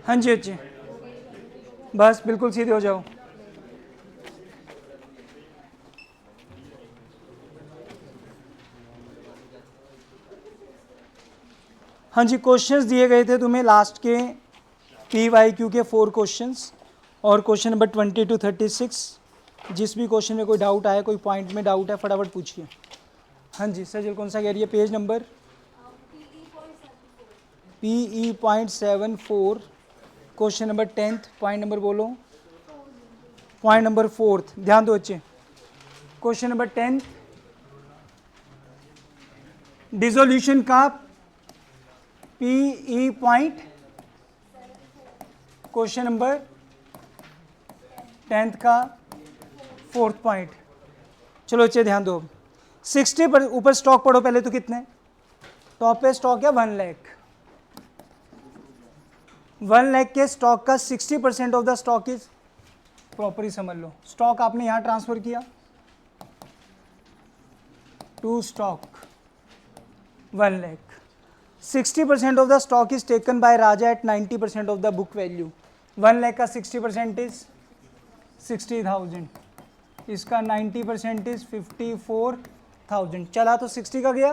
हाँ जी अच्छे, बस बिल्कुल सीधे हो जाओ। हाँ जी, क्वेश्चंस दिए गए थे तुम्हें लास्ट के PYQ के 4 क्वेश्चंस और क्वेश्चन नंबर 20 to 36। जिस भी क्वेश्चन में कोई डाउट आया, कोई पॉइंट में डाउट है, फटाफट पूछिए। हाँ जी सर, कौन सा कह रही है? Page number PE.74, question number 10th, point number बोलो। पॉइंट नंबर 4th, ध्यान दो बच्चे। क्वेश्चन नंबर 10, डिसोल्यूशन का PE point, question number 10th का 4th पॉइंट। चलो बच्चे ध्यान दो। 60 पर ऊपर स्टॉक पढ़ो पहले तो कितने टॉप पे स्टॉक है? 1 लाख। 1 लाख के स्टॉक का 60% of the stock is, proper ही समझ लो, स्टॉक आपने यहां ट्रांसफर किया to stock 1 lakh. 60% of the stock is taken by Raja at 90% of the book value. 1 lakh का 60% इज 60,000, इसका 90% इज 54,000। चला तो 60 का गया,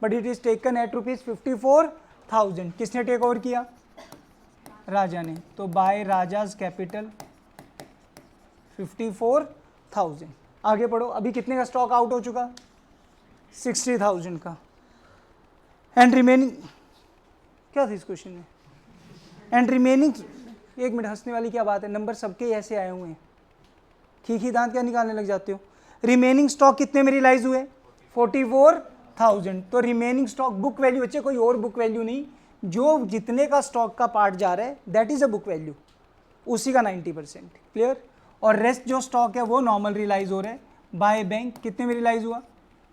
but it is taken at ₹54,000। किसने टेक ओवर किया? राजा ने। तो बाय राजाज कैपिटल 54,000। आगे पढ़ो। अभी कितने का स्टॉक आउट हो चुका? 60,000 का। एंड रिमेनिंग, क्या था इस क्वेश्चन में? एंड रिमेनिंग, एक मिनट, हंसने वाली क्या बात है, नंबर सबके ऐसे आए हुए हैं, ठीक ही दांत क्या निकालने लग जाते हो। रिमेनिंग स्टॉक कितने में रियलाइज हुए? 44,000। तो रिमेनिंग स्टॉक बुक वैल्यू बच्चे, कोई और बुक वैल्यू नहीं, जो जितने का स्टॉक का पार्ट जा रहा है that is a book value, उसी का 90%। क्लियर? और रेस्ट जो स्टॉक है वो नॉर्मल रियलाइज हो रहा है बाय बैंक। कितने में रियलाइज हुआ?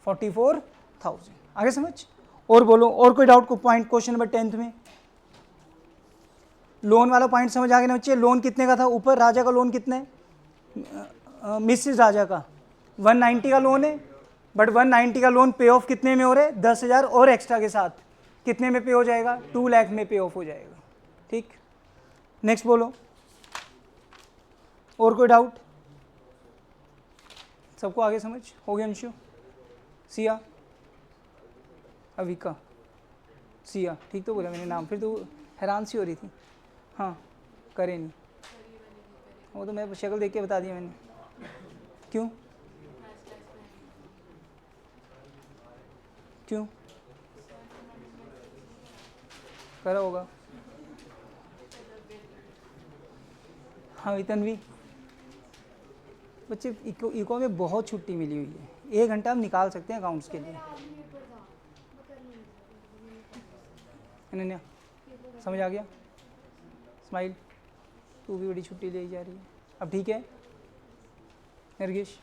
44,000। आगे समझ? और बोलो, और कोई डाउट को पॉइंट क्वेश्चन नंबर 10th में? लोन वाला पॉइंट समझ आ गया ना बच्चे? लोन कितने का था? ऊपर राजा का लोन कितना है? मिसिस राजा का 190 का लोन है, बट 190 का लोन पे ऑफ कितने में हो रहा है? 10,000 और एक्स्ट्रा के साथ कितने में पे हो जाएगा? 2 लाख में पे ऑफ हो जाएगा। ठीक, नेक्स्ट बोलो। और कोई डाउट? सबको आगे समझ हो गया? अंशु, सिया, अविका, सिया, ठीक तो बोला मैंने नाम, फिर तो हैरान सी हो रही थी। हाँ, करे नहीं, वो तो मैं शक्ल देख के बता दिया मैंने। क्यों? क्यों करा होगा? हाँ तन्वी, बच्चे इको में बहुत छुट्टी मिली हुई है, 1 घंटा हम निकाल सकते हैं अकाउंट्स के लिए। अनन्या, समझ आ गया? स्माइल, तू भी बड़ी छुट्टी ले जा रही है, अब ठीक है? नरगिश,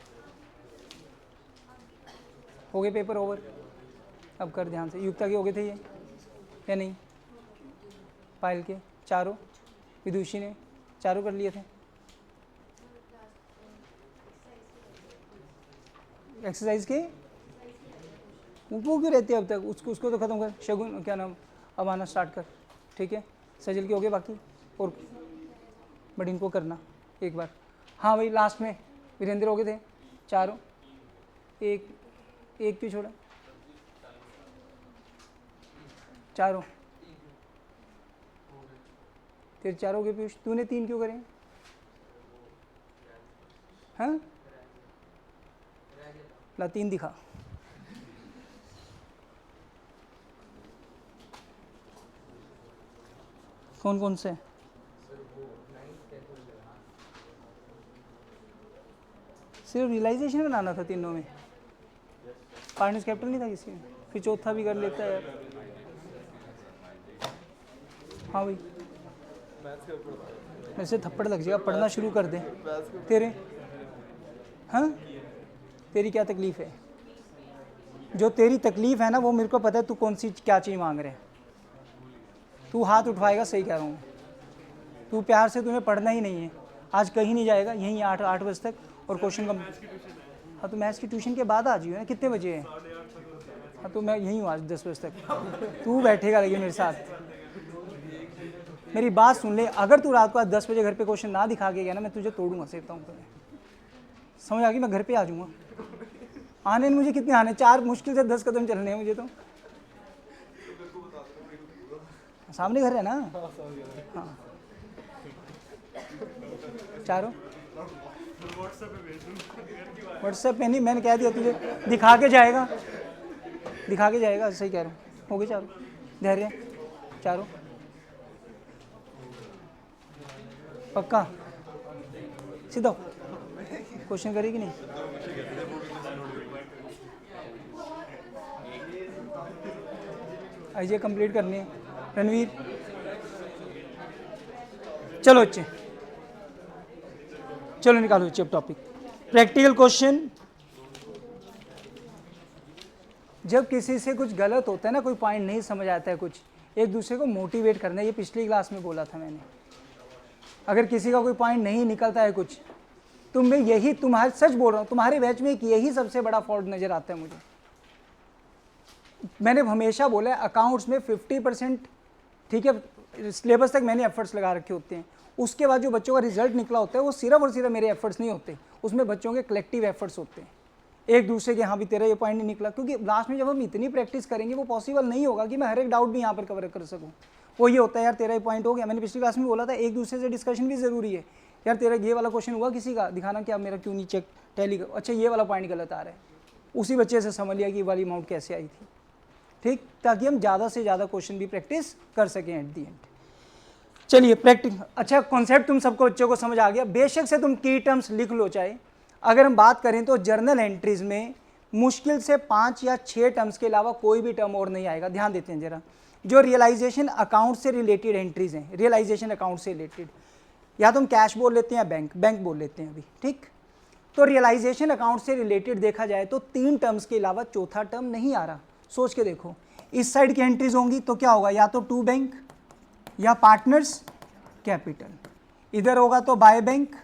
हो गए पेपर ओवर? अब कर ध्यान से। युक्ता के हो गए थे ये या नहीं? पायल के चारों, विदुषी ने चारों कर लिए थे। एक्सरसाइज के वो क्यों रहती है अब तक? उसको तो ख़त्म कर। शगुन, क्या नाम, अब आना स्टार्ट कर, ठीक है? सजल के हो गए बाकी, और बट इनको करना एक बार। हाँ भाई, लास्ट में वीरेंद्र हो गए थे चारों, एक क्यों छोड़ा? चारों तेरे चारों के पीयूष, तूने 3 क्यों करे? हाँ ला 3 दिखा। कौन कौन से? सिर्फ रियलाइजेशन बनाना था तीनों में? पार्टनर्स कैपिटल नहीं था किसी में? फिर चौथा भी कर लेता है यार। हाँ भाई, वैसे थप्पड़ लग जाएगा, पढ़ना शुरू कर दे। तेरे, हाँ तेरी क्या तकलीफ है? जो तेरी तकलीफ है ना, वो मेरे को पता है, तू कौन सी क्या चीज़ मांग रहे हैं। तू हाथ उठवाएगा, सही कह रहा हूँ। तू प्यार से, तुम्हें पढ़ना ही नहीं है आज, कहीं नहीं जाएगा, यहीं 8 बजे तक, और क्वेश्चन कम। हाँ तो मैथ्स की ट्यूशन के बाद आ जाइए ना। कितने बजे है? हाँ तो मैं यहीं हूँ आज 10 बजे तक। तू बैठेगा लेकिन मेरे साथ। मेरी बात सुन ले, अगर तू रात को आज 10 बजे घर पे क्वेश्चन ना दिखा के गया ना, मैं तुझे तोड़ूंगा, सेवता हूँ तुम्हें, समझ आ गई? मैं घर पे आ जाऊँगा। आने में मुझे कितने आने, 4 मुश्किल से 10 कदम चलने हैं मुझे तो। सामने घर है ना? हाँ, चारों व्हाट्सएप पे नहीं, मैंने कह दिया तुझे, दिखा के जाएगा, दिखा के जाएगा, सही कह रहा हूँ। हो गए चारों? धैर्य चारों पक्का? सीधा क्वेश्चन करेगी नहीं? आइए कंप्लीट करनी है। रणवीर चलो बच्चे, चलो निकालो बच्चे अब टॉपिक। प्रैक्टिकल क्वेश्चन, जब किसी से कुछ गलत होता है ना, कोई पॉइंट नहीं समझ आता है, कुछ एक दूसरे को मोटिवेट करना है, ये पिछली क्लास में बोला था मैंने। अगर किसी का कोई पॉइंट नहीं निकलता है कुछ, तुम में यही, तुम्हारे, सच बोल रहा हूँ, तुम्हारे बैच में एक यही सबसे बड़ा फॉल्ट नजर आता है मुझे। मैंने हमेशा बोला है अकाउंट्स में 50%, ठीक है, सिलेबस तक मैंने एफर्ट्स लगा रखे होते हैं, उसके बाद जो बच्चों का रिजल्ट निकला होता है वो सिर्फ और सिर्फ मेरे एफर्ट्स नहीं होते, उसमें बच्चों के कलेक्टिव एफर्ट्स होते हैं, एक दूसरे के, हाँ भी तेरा ये पॉइंट नहीं निकला, क्योंकि लास्ट में जब हम इतनी प्रैक्टिस करेंगे वो पॉसिबल नहीं होगा कि मैं हर एक डाउट भी यहाँ पर कवर कर सकूँ। वो ये होता है यार तेरा ये पॉइंट हो गया, मैंने पिछली क्लास में बोला था एक दूसरे से डिस्कशन भी जरूरी है, यार तेरा ये वाला क्वेश्चन हुआ किसी का, दिखाना क्या मेरा क्यों नहीं चेक टैली का, अच्छा ये वाला पॉइंट गलत आ रहा है, उसी बच्चे से समझ लिया कि ये वाली अमाउंट कैसे आई थी, ठीक, ताकि हम ज़्यादा से ज़्यादा क्वेश्चन भी प्रैक्टिस कर सकें एट दी एंड। चलिए प्रैक्टिस, अच्छा कॉन्सेप्ट तुम सबको बच्चों को समझ आ गया, बेशक से तुम की टर्म्स लिख लो चाहे। अगर हम बात करें तो जर्नल एंट्रीज में मुश्किल से 5 या 6 टर्म्स के अलावा कोई भी टर्म और नहीं आएगा। ध्यान देते हैं जरा, जो रियलाइजेशन अकाउंट से रिलेटेड एंट्रीज हैं, रियलाइजेशन अकाउंट से रिलेटेड, या तो हम कैश बोल लेते हैं या बैंक बोल लेते हैं अभी, ठीक। तो रियलाइजेशन अकाउंट से रिलेटेड देखा जाए तो 3 टर्म्स के अलावा चौथा टर्म नहीं आ रहा। सोच के देखो, इस साइड की एंट्रीज होंगी तो क्या होगा, या तो टू बैंक या पार्टनर्स कैपिटल, इधर होगा तो बाय बैंक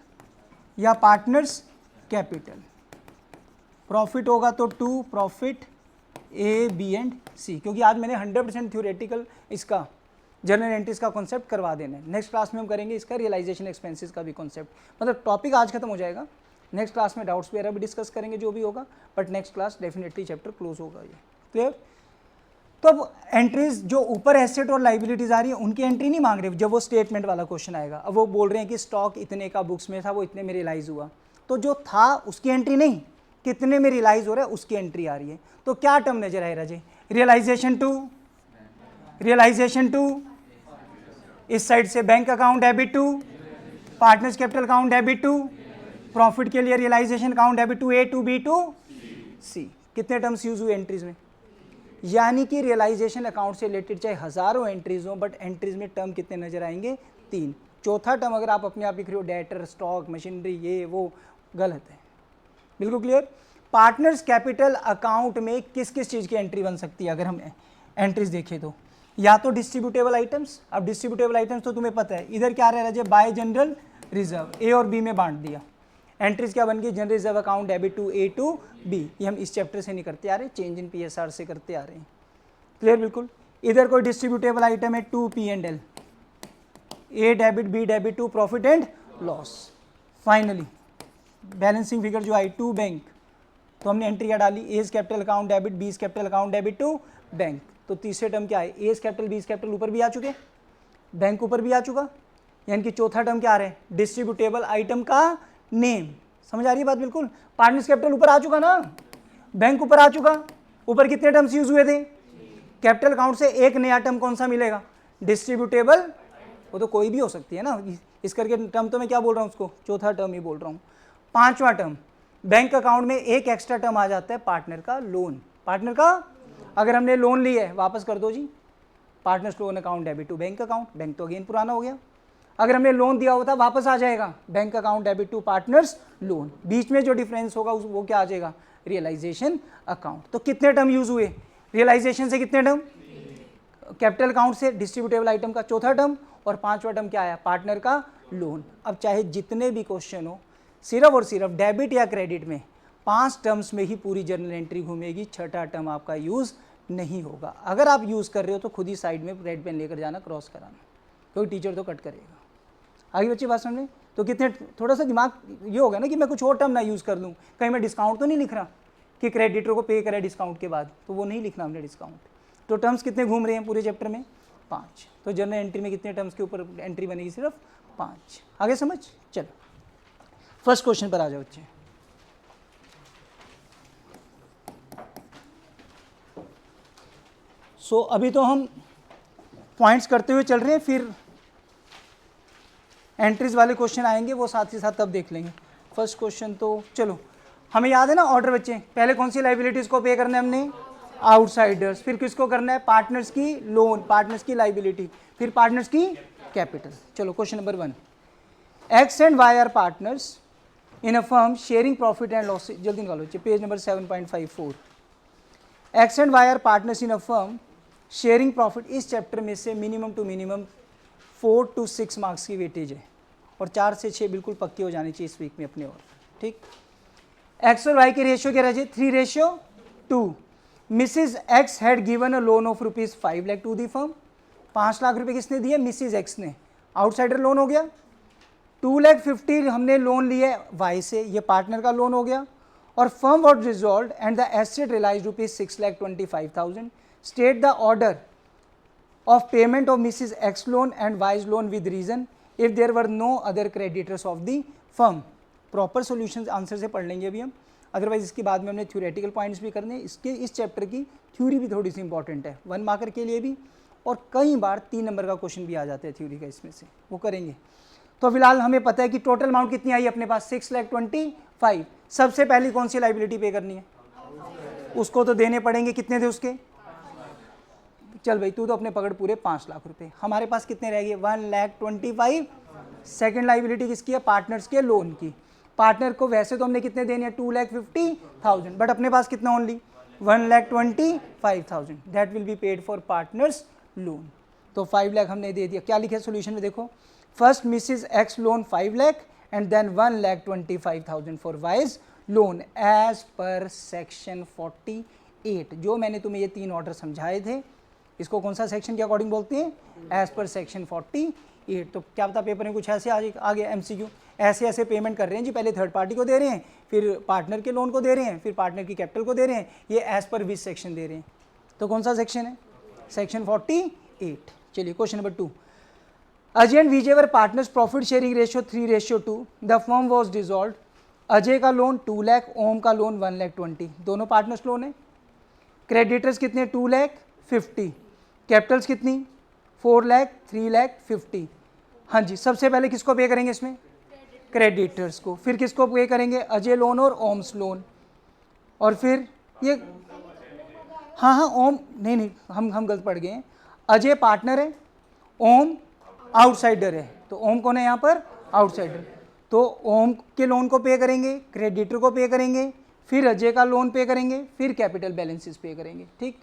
या पार्टनर्स कैपिटल, प्रॉफिट होगा तो to profit A B and C, क्योंकि आज मैंने 100% थ्योरेटिकल इसका जर्नल एंट्रीज का कॉन्सेप्ट करवा देना है। नेक्स्ट क्लास में हम करेंगे इसका रियलाइजेशन एक्सपेंसेस का भी कॉन्सेप्ट, मतलब टॉपिक आज खत्म हो जाएगा, नेक्स्ट क्लास में डाउट्स वगैरह भी डिस्कस करेंगे जो भी होगा, but next class definitely chapter close होगा। ये क्लियर? तो अब एंट्रीज जो ऊपर एसेट और लाइबिलिटीज आ रही है उनकी एंट्री नहीं मांग रहे, जब वो स्टेटमेंट वाला क्वेश्चन आएगा, अब वो बोल रहे हैं कि स्टॉक इतने का बुक्स में था, वो इतने में रियलाइज हुआ, तो जो था उसकी एंट्री नहीं, कितने में रियलाइज हो रहा है उसकी एंट्री आ रही है। तो क्या टर्म नजर आए राजे, रियलाइजेशन टू, रियलाइजेशन टू, इस साइड से bank account debit to, partners capital account debit to, profit के लिए realisation account debit to A to B to C. कितने टर्म्स यूज हुए एंट्रीज में, यानी कि रियलाइजेशन अकाउंट से रिलेटेड चाहे हजारों एंट्रीज हो, बट एंट्रीज में टर्म कितने नजर आएंगे, 3। चौथा टर्म अगर आप अपने आप लिख रहे हो डेटर, स्टॉक, मशीनरी, ये वो, गलत है। बिल्कुल क्लियर? पार्टनर्स कैपिटल अकाउंट में किस किस चीज़ की एंट्री बन सकती है, अगर हम एंट्रीज देखें तो, या तो डिस्ट्रीब्यूटेबल आइटम्स। अब डिस्ट्रीब्यूटेबल आइटम्स तो तुम्हें पता है, इधर क्या रह रहा है, बाय जनरल रिजर्व, ए और बी में बांट दिया। एंट्रीज क्या बन गई, general reserve account debit to A to B, ये हम इस चैप्टर से नहीं करते आ रहे, चेंज इन पीएसआर से करते आ रहे हैं। क्लियर? बिल्कुल। इधर कोई डिस्ट्रीब्यूटेबल आइटम है, to P and L, A debit B debit to profit and loss. Finally balancing figure जो आई टू बैंक, तो हमने एंट्री क्या डाली, A's capital account debit, B's capital account debit to bank. तो तीसरे term क्या है, एज कैपिटल बीज कैपिटल ऊपर भी आ चुके, बैंक ऊपर भी आ चुका, यानी कि चौथा टर्म क्या आ रहा है, डिस्ट्रीब्यूटेबल आइटम का नेम। समझ आ रही है बात? बिल्कुल। पार्टनर्स कैपिटल ऊपर आ चुका ना, बैंक ऊपर आ चुका, ऊपर कितने टर्म्स यूज हुए थे, कैपिटल अकाउंट से एक नया टर्म कौन सा मिलेगा, डिस्ट्रीब्यूटेबल, वो तो कोई भी हो सकती है ना, इस करके टर्म तो मैं क्या बोल रहा हूँ उसको, चौथा टर्म ही बोल रहा हूँ। पांचवा टर्म, बैंक अकाउंट में एक एक्स्ट्रा टर्म आ जाता है, पार्टनर का लोन। पार्टनर का, अगर हमने लोन लिया है वापस कर दो जी, partners loan account debit to bank account, bank तो अगेन पुराना हो गया। अगर हमने लोन दिया होता वापस आ जाएगा, bank account debit to partners loan, बीच में जो डिफरेंस होगा वो क्या आ जाएगा, रियलाइजेशन अकाउंट। तो कितने टर्म यूज हुए, रियलाइजेशन से कितने टर्म, कैपिटल अकाउंट से डिस्ट्रीब्यूटेबल आइटम का चौथा टर्म, और पांचवा टर्म क्या आया, पार्टनर का लोन। अब चाहे जितने भी क्वेश्चन हो, सिर्फ और सिर्फ डेबिट या क्रेडिट में 5 टर्म्स में ही पूरी जर्नल एंट्री घूमेगी, छठा टर्म आपका यूज नहीं होगा। अगर आप यूज कर रहे हो तो खुद ही साइड में रेड पेन लेकर जाना, क्रॉस कराना, क्योंकि टीचर तो कट करेगा। आगे बच्चे बात समझ में? तो कितने थोड़ा सा दिमाग ये होगा ना कि मैं कुछ और टर्म ना यूज़ कर लूँ, कहीं मैं डिस्काउंट तो नहीं लिख रहा कि क्रेडिटर को पे करे डिस्काउंट के बाद, तो वो नहीं लिखना हमने डिस्काउंट। तो टर्म्स कितने घूम रहे हैं पूरे चैप्टर में? 5। तो जनरल एंट्री में कितने टर्म्स के ऊपर एंट्री बनेगी? सिर्फ 5। आगे समझ? चलो फर्स्ट क्वेश्चन पर आ जाओ बच्चे। सो अभी तो हम पॉइंट्स करते हुए चल रहे हैं, फिर एंट्रीज वाले क्वेश्चन आएंगे, वो साथ ही साथ तब देख लेंगे। फर्स्ट क्वेश्चन तो चलो हमें याद है ना ऑर्डर बच्चे, पहले कौन सी लाइबिलिटीज को पे करना है हमने? आउटसाइडर्स। फिर किसको करना है? पार्टनर्स की लोन, पार्टनर्स की लाइबिलिटी, फिर पार्टनर्स की कैपिटल। चलो question number 1, X and Y are partners in a firm sharing profit and loss. जल्दी निकालो बच्चे, page number 7.54। X and Y are partners in a firm sharing profit. इस चैप्टर में से minimum to minimum 4 to 6 marks की weightage है, और 4 से 6 बिल्कुल पक्की हो जानी चाहिए इस वीक में अपने। और ठीक, एक्स और वाई के रेशियो क्या रहे? 3:2। Mrs X had given a loan of ₹5 lakh to the firm. 5 lakh रुपए किसने दिए? मिसिज एक्स ने। आउटसाइडर लोन हो गया। 2,50,000 हमने लोन लिया वाई से, ये पार्टनर का लोन हो गया। और firm was resolve and the asset realise ₹6,25,000। State the order of payment of Mrs. X loan and Y's loan with reason if there were no other creditors of the firm। Proper solutions answer से पढ़ लेंगे अभी हम, otherwise इसके बाद में हमने theoretical points भी करने। इसके इस चैप्टर की थ्योरी भी थोड़ी सी इंपॉर्टेंट है 1 मार्कर के लिए भी, और कई बार 3 नंबर का क्वेश्चन भी आ जाता है थ्योरी का इसमें से, वो करेंगे। तो फिलहाल हमें पता है कि टोटल अमाउंट कितनी आई अपने पास? 6,25,000। सबसे पहली कौन सी लाइबिलिटी पे करनी है? उसको तो देने पड़ेंगे, कितने थे उसके? चल भाई तू तो अपने पकड़ पूरे 5 लाख रुपए। हमारे पास कितने रह गए? 1,25,000। सेकेंड लाइबिलिटी किसकी है? पार्टनर्स के लोन की। पार्टनर को वैसे तो हमने कितने देने हैं? 2,50,000, बट अपने पास कितना only? 1,25,000। That will be paid for partners loan. तो 5 लाख हमने दे दिया। क्या लिखे सोल्यूशन में? देखो, first Mrs X loan 5 lakh and then 1,25,000 for wise loan as per section 48। जो मैंने तुम्हें ये 3 ऑर्डर समझाए थे, इसको कौन सा सेक्शन के अकॉर्डिंग बोलते हैं? As per section 48। तो क्या पता पेपर में कुछ ऐसे आ गया एमसीक्यू, ऐसे ऐसे पेमेंट कर रहे हैं जी, पहले थर्ड पार्टी को दे रहे हैं, फिर पार्टनर के लोन को दे रहे हैं, फिर पार्टनर की कैपिटल को दे रहे हैं, ये एज पर विच सेक्शन दे रहे हैं? तो कौन सा सेक्शन है? सेक्शन 48। चलिए question number 2, Ajay and Vijay were partners, profit sharing ratio 3:2। The firm was dissolve. Ajay का लोन 2 लाख, ओम का लोन 1,20,000। दोनों पार्टनर्स लोन है। क्रेडिटर्स कितने? 2,50,000। कैपिटल्स कितनी? 4 लाख, 3,50,000। हाँ जी, सबसे पहले किसको पे करेंगे इसमें? क्रेडिटर्स को। फिर किसको पे करेंगे? अजय लोन और ओम्स लोन। और फिर ये हाँ ओम नहीं हम गलत पढ़ गए हैं। अजय पार्टनर है, ओम आउटसाइडर है। तो ओम कौन है यहाँ पर? आउटसाइडर। तो ओम के लोन को पे करेंगे, क्रेडिटर को पे करेंगे, फिर अजय का लोन पे करेंगे, फिर कैपिटल बैलेंसेस पे करेंगे। ठीक,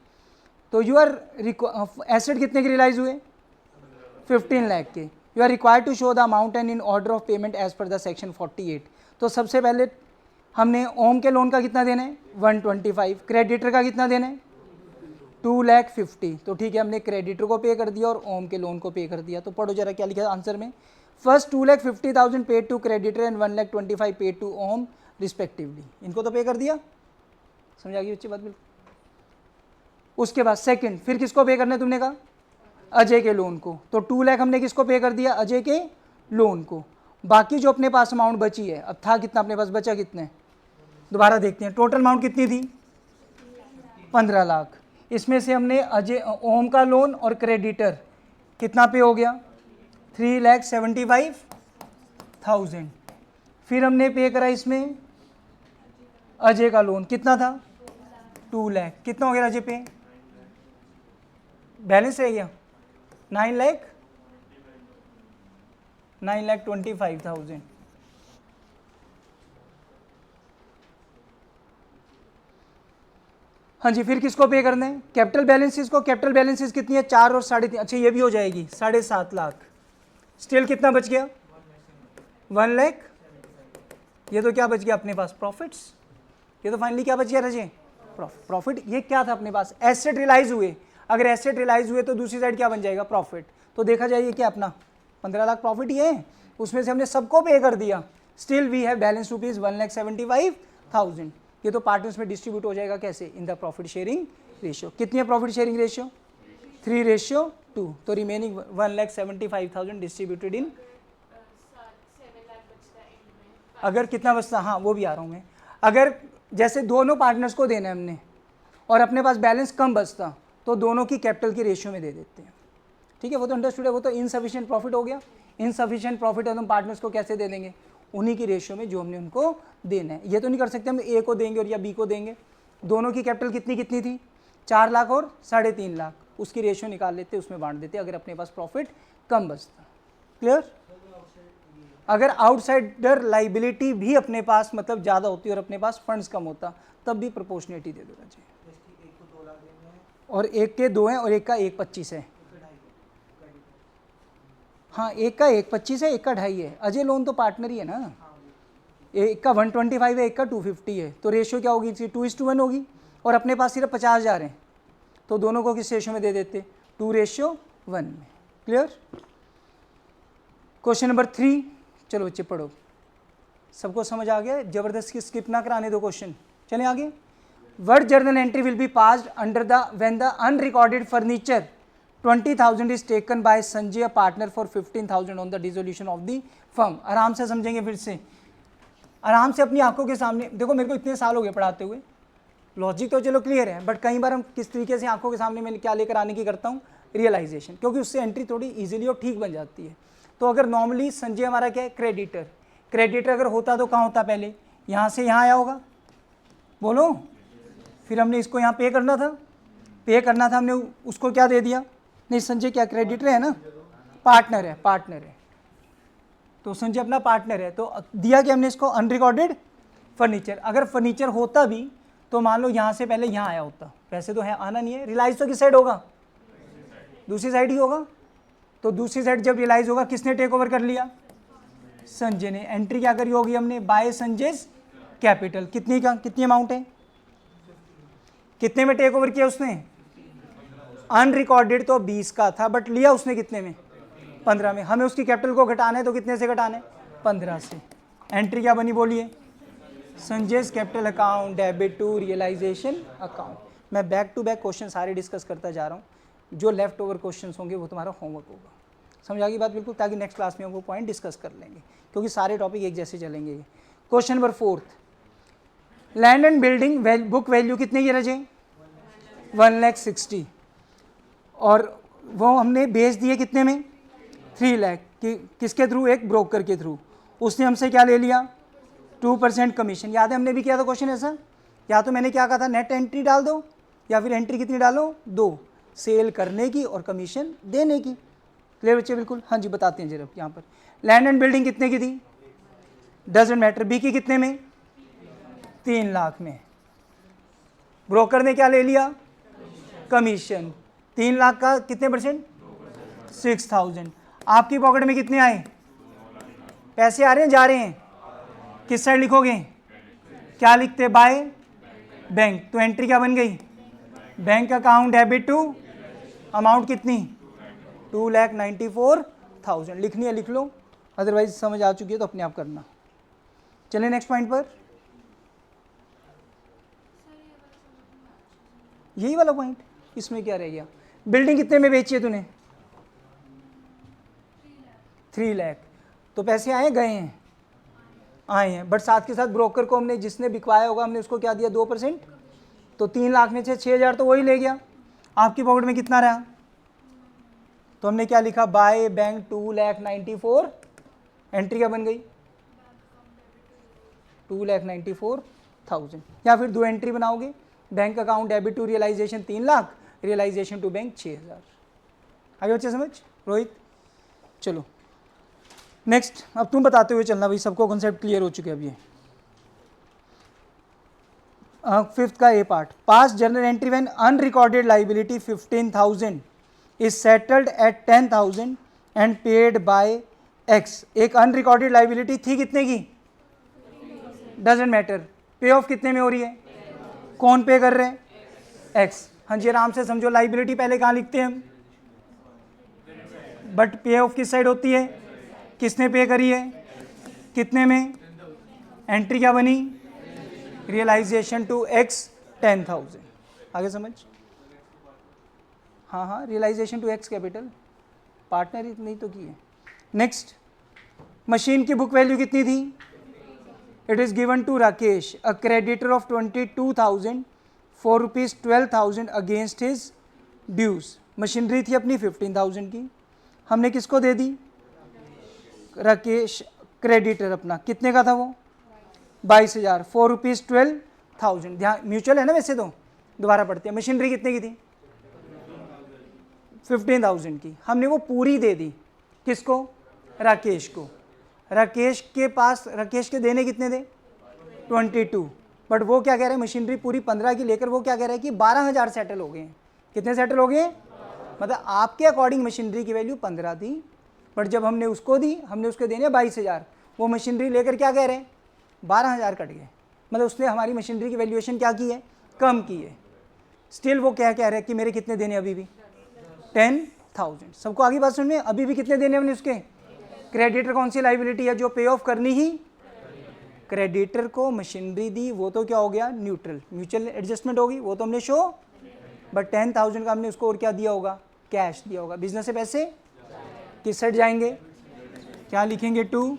तो यू आर एसेट कितने के रियलाइज हुए? 15 लाख के। You are required to show the amount and in order of payment as per the section 48। तो सबसे पहले हमने ओम के लोन का कितना देना है? 125। क्रेडिटर का कितना देना है? 2,50,000। तो ठीक है, हमने क्रेडिटर को पे कर दिया और ओम के लोन को पे कर दिया। तो पढ़ो जरा क्या लिखा आंसर में। First 2,50,000 paid to creditor and 1,25,000 paid to Om respectively. इनको तो पे कर दिया, समझ आ गई बच्ची बात? बिल्कुल। उसके बाद सेकंड, फिर किसको पे करना है तुमने कहा? अजय के लोन को। तो 2 लाख हमने किसको पे कर दिया? अजय के लोन को। बाकी जो अपने पास अमाउंट बची है, अब था कितना अपने पास, बचा कितने? दोबारा देखते हैं, टोटल अमाउंट कितनी थी? 15 लाख। इसमें से हमने अजय ओम का लोन और क्रेडिटर कितना पे हो गया? 3,75,000। फिर हमने पे करा इसमें अजय का लोन, कितना था? 2 लाख। कितना हो गया अजय पे? बैलेंस रह गया 9,25,000। हाँ जी, फिर किसको पे करना है? कैपिटल बैलेंसेस को। कैपिटल बैलेंसेस कितनी है? 4 और 3.5। अच्छा, ये भी हो जाएगी 7.5 लाख। स्टिल कितना बच गया? 1 लाख। ये तो क्या बच गया अपने पास? प्रॉफिट्स। ये तो फाइनली क्या बच गया रजे? प्रॉफिट। ये क्या था अपने पास? एसेट रियलाइज हुए। अगर एसेट रियलाइज हुए तो दूसरी साइड क्या बन जाएगा? प्रॉफिट। तो देखा जाए ये क्या अपना 15 लाख प्रॉफिट ही है, उसमें से हमने सबको पे कर दिया, still we have balance rupees 1,75,000। ये तो पार्टनर्स में डिस्ट्रीब्यूट हो जाएगा कैसे, in the profit sharing ratio. कितनी है प्रॉफिट शेयरिंग रेशियो, 3:2। तो रिमेनिंग 1,75,000 डिस्ट्रीब्यूटेड इन, अगर कितना बचता, हाँ वो भी आ रहा हूँ मैं, अगर जैसे दोनों पार्टनर्स को देना है हमने और अपने पास बैलेंस कम बचता तो दोनों की कैपिटल की रेशियो में दे देते हैं, ठीक है, वो तो अंडरस्टूड है, वो तो इनसफिशिएंट प्रॉफिट हो गया। इनसफिशिएंट प्रॉफिट है तो हम पार्टनर्स को कैसे दे देंगे, उन्हीं की रेशियो में जो हमने उनको देना है। ये तो नहीं कर सकते हम ए को देंगे और या बी को देंगे, दोनों की कैपिटल कितनी कितनी थी, 4 लाख और 3.5 लाख, उसकी रेशियो निकाल लेते, उसमें बांट देते अगर अपने पास प्रॉफिट कम बचता। क्लियर। अगर आउटसाइडर लाइबिलिटी भी अपने पास मतलब ज़्यादा होती और अपने पास फंड्स कम होता तब भी प्रोपोर्शनेटी दे देना चाहिए। और एक के 2 हैं और एक का 1.25 है, हाँ एक का 1.25 है, एक का 2.5 है। अजय लोन तो पार्टनर ही है ना, एक का 125 है, एक का 250 है, तो रेशियो क्या होगी, 2:1 होगी। और अपने पास सिर्फ 50,000 हैं तो दोनों को किस रेशियो में दे देते, 2:1 में। क्लियर। क्वेश्चन नंबर 3, चलो बच्चे पढ़ो, सबको समझ आ गया, जबरदस्ती स्किप ना कराने दो क्वेश्चन। चलें आगे। What journal entry will be passed under the when the unrecorded furniture 20,000 is taken by Sanjay, a partner, for 15,000 on the dissolution of the firm। आराम से समझेंगे, फिर से आराम से अपनी आंखों के सामने देखो। मेरे को इतने साल हो गए पढ़ाते हुए, लॉजिक तो चलो क्लियर है, बट कई बार हम किस तरीके से आंखों के सामने मैं क्या लेकर आने की करता हूँ, रियलाइजेशन, क्योंकि उससे एंट्री थोड़ी इजीली और ठीक बन जाती है। तो अगर नॉर्मली संजय हमारा क्या है, क्रेडिटर, क्रेडिटर अगर होता तो कहाँ होता, पहले यहाँ से यहाँ आया होगा, बोलो, फिर हमने इसको यहाँ पे करना था, हमने उसको क्या दे दिया, नहीं संजय क्या क्रेडिटर है ना, पार्टनर है, तो संजय अपना पार्टनर है, तो दिया कि हमने इसको अनरिकॉर्डेड फर्नीचर। अगर फर्नीचर होता भी तो मान लो यहाँ से पहले यहाँ आया होता, वैसे तो है आना नहीं है, रिलाइज तो किस साइड होगा, दूसरी साइड ही होगा। तो दूसरी साइड जब रिलाइज होगा किसने टेक ओवर कर लिया, संजय ने। एंट्री क्या करी होगी हमने, बाय संजय कैपिटल, कितनी अमाउंट है, कितने में टेक ओवर किया उसने, अनरिकॉर्डेड तो 20 का था, बट लिया उसने कितने में, 15 में। हमें उसकी कैपिटल को घटाना है तो कितने से घटाना है, 15 से। एंट्री क्या बनी बोलिए, Sanjay's capital account debit to realisation account. मैं बैक टू बैक क्वेश्चन सारे डिस्कस करता जा रहा हूँ, जो लेफ्ट ओवर क्वेश्चन होंगे वो तुम्हारा होमवर्क होगा। समझ आ गई बात बिल्कुल, ताकि नेक्स्ट क्लास में हम वो पॉइंट डिस्कस कर लेंगे, क्योंकि सारे टॉपिक एक जैसे चलेंगे। Question number 4, land and building book value कितने की रजे, 1,60,000, और वो हमने बेच दिए कितने में, 3 लाख, किसके थ्रू, एक ब्रोकर के थ्रू। उसने हमसे क्या ले लिया, 2% कमीशन। याद है हमने भी किया था क्वेश्चन ऐसा, या तो मैंने क्या कहा था, नेट एंट्री डाल दो, या फिर एंट्री कितनी डालो, 2, सेल करने की और कमीशन देने की। क्लियर बच्चे बिल्कुल, हाँ जी बताते हैं जरा। यहाँ पर लैंड एंड बिल्डिंग कितने की थी, डजंट मैटर, बी की कितने में, 3 लाख में। ब्रोकर ने क्या ले लिया, कमीशन, 3 लाख का कितने परसेंट, 6,000। आपकी पॉकेट में कितने आए, पैसे आ रहे हैं जा रहे हैं, किस साइड लिखोगे, क्या लिखते, बाय बैंक। तो एंट्री क्या बन गई, bank account debit to amount कितनी, 2,94,000। लिखनी है लिख लो, अदरवाइज समझ आ चुकी है तो अपने आप करना। चलिए नेक्स्ट पॉइंट पर, यही वाला पॉइंट, इसमें क्या रह गया, बिल्डिंग कितने में बेची है तूने, 3 लाख। तो पैसे आए गए हैं, आए हैं, बट साथ के साथ ब्रोकर को हमने, जिसने बिकवाया होगा हमने उसको क्या दिया, 2%। तो 3 लाख में से 6,000 तो वही ले गया, आपकी पॉकेट में कितना रहा, तो हमने क्या लिखा, बाय बैंक 2,94,000। एंट्री क्या बन गई, 2,94,000। या फिर 2 एंट्री बनाओगे, bank account debit to realisation 3 lakh, realisation to bank 6,000। आगे बच्चे समझ, रोहित चलो नेक्स्ट। अब तुम बताते हुए चलना भाई, सबको कॉन्सेप्ट क्लियर हो चुके हैं अब ये। 5th का A part, pass journal entry when unrecorded liability 15,000 is settled at 10,000 and paid by X. एक अनरिकॉर्डेड लाइबिलिटी थी कितने की, डजेंट मैटर, पे ऑफ कितने में हो रही है, कौन पे कर रहे हैं, एक्स। हाँ जी आराम से समझो, लाइबिलिटी पहले कहाँ लिखते हैं हम, बट पे ऑफ किस साइड होती है, किसने पे करी है, कितने में, एंट्री क्या बनी, रियलाइजेशन टू एक्स 10,000। आगे समझ, हाँ हाँ, realisation to X capital, partner इतनी तो की है। नेक्स्ट, मशीन की बुक वैल्यू कितनी थी, it is given to Rakesh a creditor of 22,000 for rupees 12,000 against his dues. Machinery थी अपनी 15,000 की, हमने किसको दे दी, राकेश क्रेडिटर अपना, कितने का था वो, 22,000 फॉर रुपीज 12,000। ध्यान म्यूचुअल है ना वैसे तो, दोबारा पढ़ते हैं। मशीनरी कितने की थी, 15,000 की, हमने वो पूरी दे दी किसको, राकेश को। राकेश के पास, राकेश के देने कितने थे, 22, बट वो क्या कह रहे हैं, मशीनरी पूरी 15 की लेकर वो क्या कह रहे हैं कि 12,000 सेटल हो गए हैं। कितने सेटल हो गए, मतलब आपके अकॉर्डिंग मशीनरी की वैल्यू 15 थी, बट जब हमने उसको दी, हमने उसके देने 22,000, वो मशीनरी लेकर क्या कह रहे हैं, 12,000 कट गए, मतलब उसने हमारी मशीनरी की वैल्यूएशन क्या की है, कम की है। स्टिल वो क्या कह रहे हैं कि मेरे कितने देने, अभी भी 10,000। सबको आगे बात समझ में, अभी भी कितने देने हमने उसके, क्रेडिटर कौन सी लाइबिलिटी है जो पे ऑफ करनी ही, क्रेडिटर को मशीनरी दी, वो तो क्या हो गया, न्यूट्रल, म्यूचुअल एडजस्टमेंट होगी, वो तो हमने शो, बट 10,000 का हमने उसको और क्या दिया होगा, कैश दिया होगा। बिजनेस से पैसे किस साइड जाएंगे, क्या लिखेंगे, टू,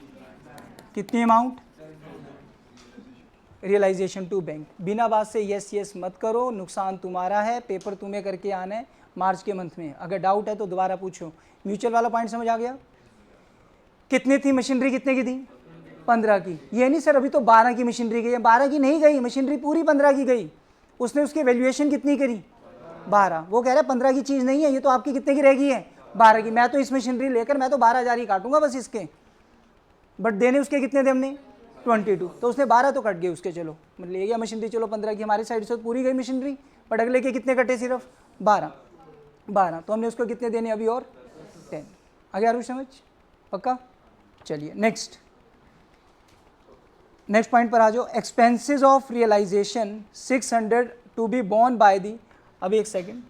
कितनी अमाउंट, रियलाइजेशन टू बैंक। बिना बात से यस यस मत करो, नुकसान तुम्हारा है, पेपर तुम्हें करके आना है मार्च के मंथ में। अगर डाउट है तो दोबारा पूछो। म्यूचुअल वाला पॉइंट समझ आ गया, कितनी थी मशीनरी, कितने की थी, 15 की। ये नहीं सर अभी तो 12 की मशीनरी गई है, 12 की नहीं गई मशीनरी, पूरी 15 की गई। उसने उसकी वैल्यूएशन कितनी करी, 12। वो कह रहा है 15 की चीज़ नहीं है, ये तो आपकी कितने की रह गई है, 12 की। मैं तो इस मशीनरी लेकर मैं तो 12,000 ही काटूंगा बस इसके, बट देने उसके कितने थे हमने, 22, तो उसने 12 तो कट गए उसके, चलो मतलब ले गया मशीनरी, चलो 15 की हमारी साइड से तो पूरी गई मशीनरी, बट अगले के कितने कटे, सिर्फ 12, तो हमने उसको कितने देने अभी, और 10। आगे आ रही समझ, पक्का। चलिए नेक्स्ट पॉइंट पर आ जाओ। Expenses of realisation 600 to be borne by the. अभी एक सेकेंड,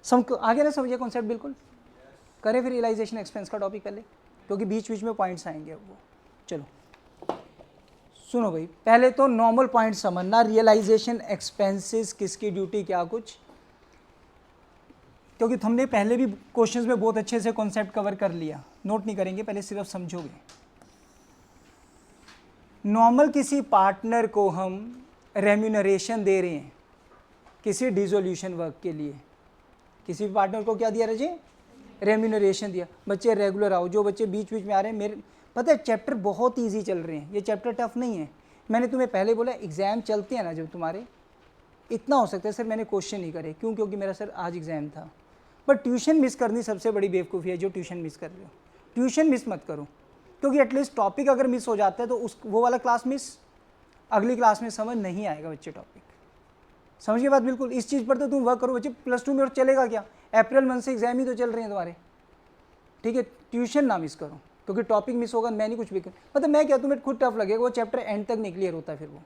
सब आगे ना समझिए कॉन्सेप्ट बिल्कुल, करें फिर रियलाइजेशन एक्सपेंस का टॉपिक पहले, क्योंकि बीच बीच में पॉइंट्स आएंगे वो। चलो सुनो भाई, पहले तो नॉर्मल पॉइंट समझना, रियलाइजेशन एक्सपेंसेस किसकी ड्यूटी क्या कुछ, क्योंकि हमने पहले भी क्वेश्चंस में बहुत अच्छे से कॉन्सेप्ट कवर कर लिया, नोट नहीं करेंगे, पहले सिर्फ समझोगे। नॉर्मल किसी पार्टनर को हम रेम्यूनरेशन दे रहे हैं किसी डिसोल्यूशन वर्क के लिए, किसी भी पार्टनर को क्या दिया रहे, रेम्यूनरेशन दिया। बच्चे रेगुलर आओ, जो बच्चे बीच बीच में आ रहे हैं, मेरे पता है चैप्टर बहुत ईजी चल रहे हैं, ये चैप्टर टफ नहीं है। मैंने तुम्हें पहले बोला एग्ज़ाम चलते हैं ना जब तुम्हारे, इतना हो सकता है सर मैंने क्वेश्चन नहीं करे, क्यों, क्योंकि मेरा सर आज एग्ज़ाम था। बट ट्यूशन मिस करनी सबसे बड़ी बेवकूफ़ी है, जो ट्यूशन मिस कर रहे हो। ट्यूशन मिस मत करो, क्योंकि एटलीस्ट टॉपिक अगर मिस हो जाता है तो उस वो वाला क्लास मिस, अगली क्लास में समझ नहीं आएगा बच्चे टॉपिक। समझिए बात बिल्कुल, इस चीज़ पर तो तुम वर्क करो बच्चे। +2 में और चलेगा क्या, अप्रैल मंथ से एग्जाम ही तो चल रहे हैं तुम्हारे, ठीक है। ट्यूशन ना मिस करो, क्योंकि टॉपिक मिस होगा, मैं नहीं कुछ भी कर, मतलब मैं क्या, तुम्हें खुद टफ लगेगा, वो चैप्टर एंड तक नहीं क्लियर होता। फिर वो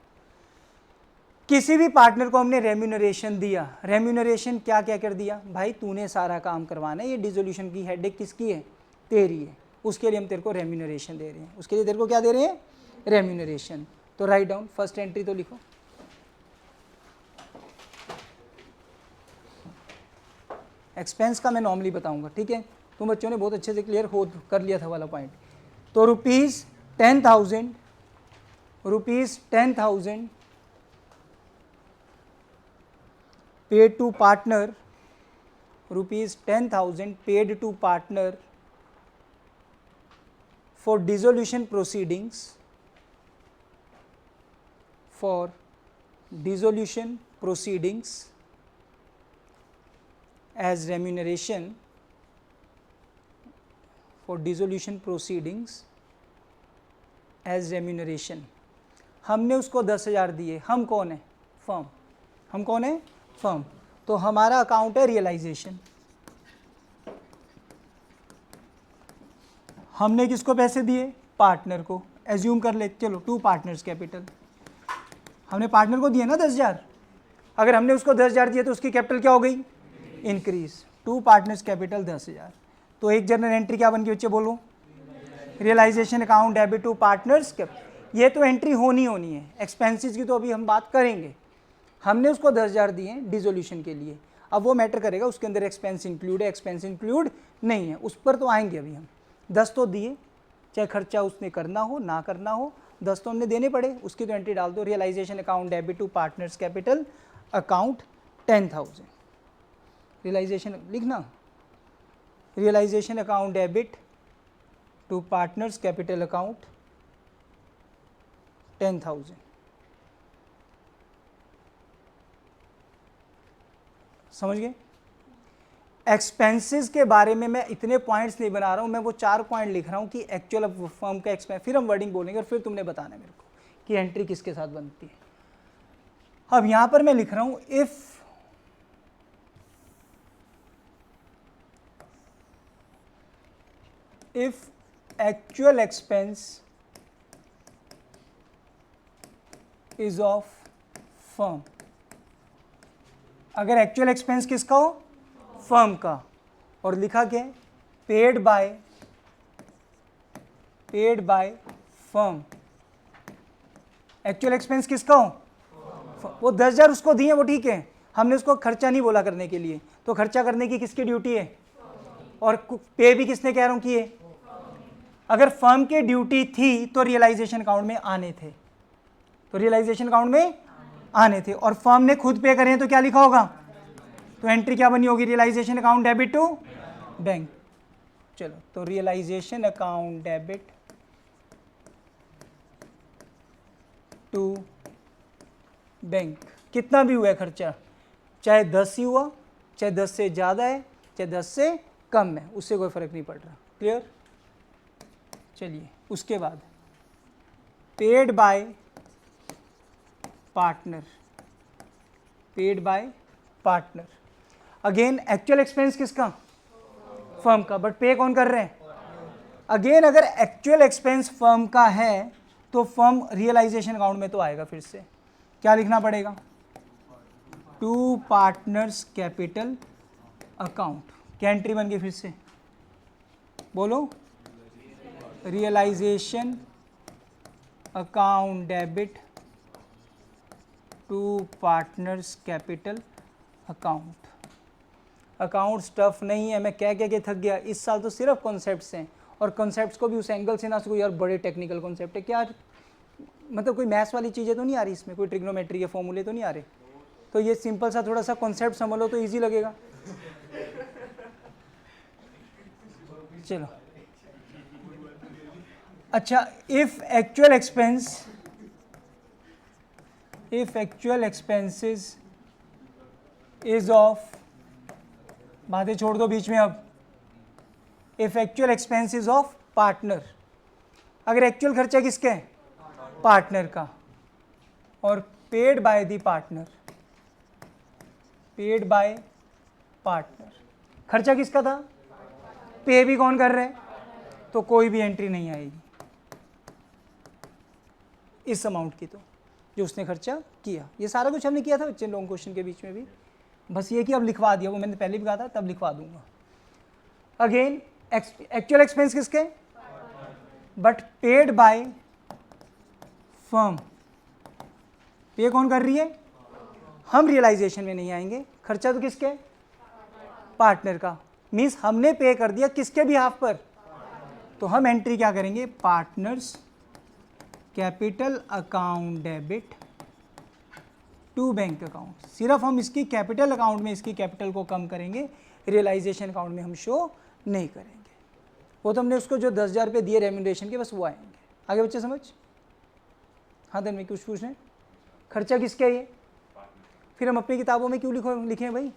किसी भी पार्टनर को हमने रेम्यूनरेशन दिया, रेम्यूनरेशन क्या क्या कर दिया भाई, तूने सारा काम करवाना है, ये डिसोल्यूशन की हेडेक किसकी है, तेरी है, उसके लिए हम तेरे को रेम्यूनरेशन दे रहे हैं, उसके लिए तेरे को क्या दे रहे हैं, रेम्यूनरेशन। तो राइट डाउन, फर्स्ट एंट्री तो लिखो, एक्सपेंस का मैं नॉर्मली बताऊंगा, ठीक है। तुम बच्चों ने बहुत अच्छे से क्लियर हो कर लिया था वाला पॉइंट। तो ₹10,000 paid to partner, ₹10,000 paid to partner for dissolution proceedings, as remuneration, for dissolution proceedings as remuneration। हमने उसको 10,000 दिए, हम कौन है, फर्म, हम कौन है, फर्म। तो हमारा अकाउंट है रियलाइजेशन। हमने किसको पैसे दिए, पार्टनर को, एज्यूम कर ले, चलो 2 पार्टनर्स कैपिटल, हमने पार्टनर को दिया ना 10,000। अगर हमने उसको 10,000 दिए तो उसकी कैपिटल क्या हो गई, इंक्रीज। 2 पार्टनर्स कैपिटल 10,000, तो एक जर्नल एंट्री क्या बन गई बच्चे बोलो, realisation account debit to partners. ये तो एंट्री होनी है। एक्सपेंसेस की तो अभी हम बात करेंगे। हमने उसको 10,000 दिए डिसोल्यूशन के लिए, अब वो मैटर करेगा उसके अंदर एक्सपेंस इंक्लूड है, एक्सपेंस इंक्लूड नहीं है, उस पर तो आएंगे अभी हम। 10 तो दिए, चाहे खर्चा उसने करना हो ना करना हो, 10 तो हमने देने पड़े, उसकी तो एंट्री डाल दो। Realisation account debit to partners capital account 10,000। Realisation लिखना, realisation account debit to partners capital account 10,000। समझ गए? एक्सपेंसेस के बारे में मैं इतने पॉइंट्स नहीं बना रहा हूं, मैं वो 4 पॉइंट लिख रहा हूं कि एक्चुअल फर्म का एक्सपेंस, फिर हम वर्डिंग बोलेंगे और फिर तुमने बताना है मेरे को कि एंट्री किसके साथ बनती है। अब यहां पर मैं लिख रहा हूं if actual expense is of firm. अगर एक्चुअल एक्सपेंस किसका हो, फर्म का, और लिखा क्या है, paid by firm. Actual expense किसका हो, वो 10,000 उसको दिए वो ठीक है, हमने उसको खर्चा नहीं बोला करने के लिए, तो खर्चा करने की किसकी ड्यूटी है, और पे भी किसने कह रहा हूं कि है। अगर फर्म की ड्यूटी थी तो रियलाइजेशन अकाउंट में आने थे, और फर्म ने खुद पे करे तो क्या लिखा होगा, तो एंट्री क्या बनी होगी, realisation account debit to bank. चलो, तो realisation account debit to bank. कितना भी हुआ है खर्चा, चाहे 10 ही हुआ, चाहे 10 से ज़्यादा है, चाहे 10 से कम है, उससे कोई फर्क नहीं पड़ रहा। क्लियर? चलिए, उसके बाद paid by partner. Again actual expense किसका, फर्म का, बट पे कौन कर रहे हैं। अगेन अगर एक्चुअल एक्सपेंस फर्म का है तो फर्म रियलाइजेशन अकाउंट में तो आएगा। फिर से क्या लिखना पड़ेगा, टू पार्टनर्स कैपिटल अकाउंट। क्या एंट्री बन गई फिर से बोलो, realisation account debit to partners capital account. Account stuff नहीं है, मैं कह के थक गया। इस साल तो सिर्फ कॉन्सेप्ट्स हैं, और कॉन्सेप्ट्स को भी उस एंगल से ना कोई यार बड़े टेक्निकल कॉन्सेप्ट है क्या, मतलब कोई मैथ्स वाली चीज़ें तो नहीं आ रही इसमें, कोई ट्रिग्नोमेट्री के फॉर्मूले तो नहीं आ रहे, तो ये सिंपल सा थोड़ा सा कॉन्सेप्ट समझ लो तो ईजी लगेगा। चलो, अच्छा, if actual expenses is of, बातें छोड़ दो बीच में। अब if actual expense is of partner, अगर एक्चुअल खर्चा किसका है, पार्टनर का, और पेड बाय द पार्टनर, खर्चा किसका था, पे भी कौन कर रहे हैं, तो कोई भी एंट्री नहीं आएगी इस अमाउंट की, तो जो उसने खर्चा किया। ये सारा कुछ हमने किया था बच्चे लॉन्ग क्वेश्चन के बीच में भी, बस ये कि अब लिखवा दिया, वो मैंने पहले भी कहा था, तब लिखवा दूंगा। अगेन एक्चुअल एक्सपेंस किसके, बट पेड बाय फर्म। पे कौन कर रही है, हम रियलाइजेशन में नहीं आएंगे, खर्चा तो किसके, पार्टनर का। मीन्स हमने पे कर दिया किसके बिहाफ पर, तो हम एंट्री क्या करेंगे, partners capital account debit to bank account. सिर्फ हम इसकी कैपिटल अकाउंट में इसकी कैपिटल को कम करेंगे, रियलाइजेशन अकाउंट में हम शो नहीं करेंगे। वो तो हमने उसको जो 10,000 रुपये दिए रेम्यूनरेशन के, बस वो आएंगे। आगे बच्चे समझ, हाँ दिन में कुछ पूछने, खर्चा किसका ये, फिर हम अपनी किताबों में क्यों लिखें भाई,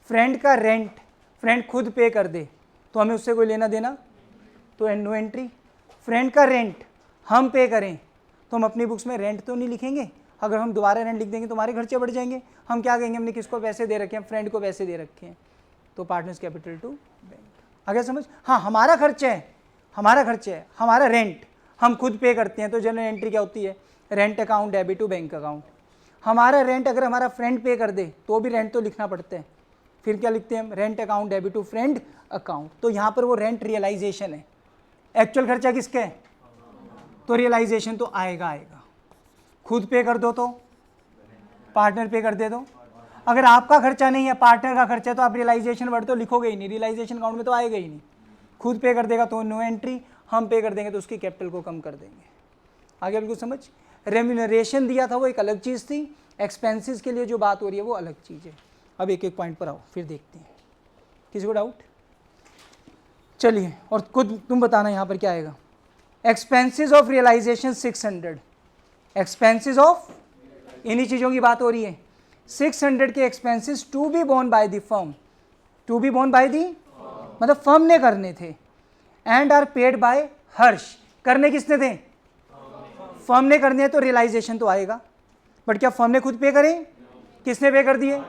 फ्रेंड का रेंट फ्रेंड खुद पे कर दे तो हमें उससे कोई लेना देना, तो नो एंट्री। फ्रेंड का रेंट हम पे करें तो हम अपनी बुक्स में रेंट तो नहीं लिखेंगे, अगर हम दोबारा रेंट लिख देंगे तो हमारे खर्चे बढ़ जाएंगे। हम क्या कहेंगे, हमने किसको पैसे दे रखे हैं, फ्रेंड को पैसे दे रखे हैं, तो पार्टनर्स कैपिटल टू बैंक। आगे समझ, हाँ हमारा खर्चा है, हमारा रेंट हम खुद पे करते हैं, तो जनरल एंट्री क्या होती है, rent account debit to bank account. हमारा रेंट अगर हमारा फ्रेंड पे कर दे तो भी रेंट तो लिखना पड़ता है, फिर क्या लिखते हैं हम, rent account debit to friend account. तो यहाँ पर वो रेंट रियलाइजेशन है, एक्चुअल खर्चा किसका है, तो रियलाइजेशन तो आएगा आएगा। खुद पे कर दो तो पार्टनर पे कर दे दो, अगर आपका खर्चा नहीं है पार्टनर का खर्चा तो आप रियलाइजेशन वर्ड तो लिखोगे ही नहीं, रियलाइजेशन अकाउंट में तो आएगा ही नहीं। खुद पे कर देगा तो नो एंट्री, हम पे कर देंगे तो उसकी कैपिटल को कम कर देंगे। आगे बिल्कुल समझ। रेम्यूनरेशन दिया था वो एक अलग चीज़ थी, एक्सपेंसेस के लिए जो बात हो रही है वो अलग चीज़ है। अब एक एक पॉइंट पर आओ फिर देखते हैं, किसी को डाउट? चलिए, और खुद तुम बताना यहाँ पर क्या आएगा। Expenses of realisation 600, expenses of, इन्हीं चीज़ों की बात हो रही है। 600 के expenses to be borne by the firm, to be borne by the मतलब फर्म ने करने थे, and are paid by Harsh, करने किसने थे, फर्म ने करने हैं, तो रियलाइजेशन तो आएगा। बट क्या फर्म ने खुद पे करे, किसने पे कर दिए,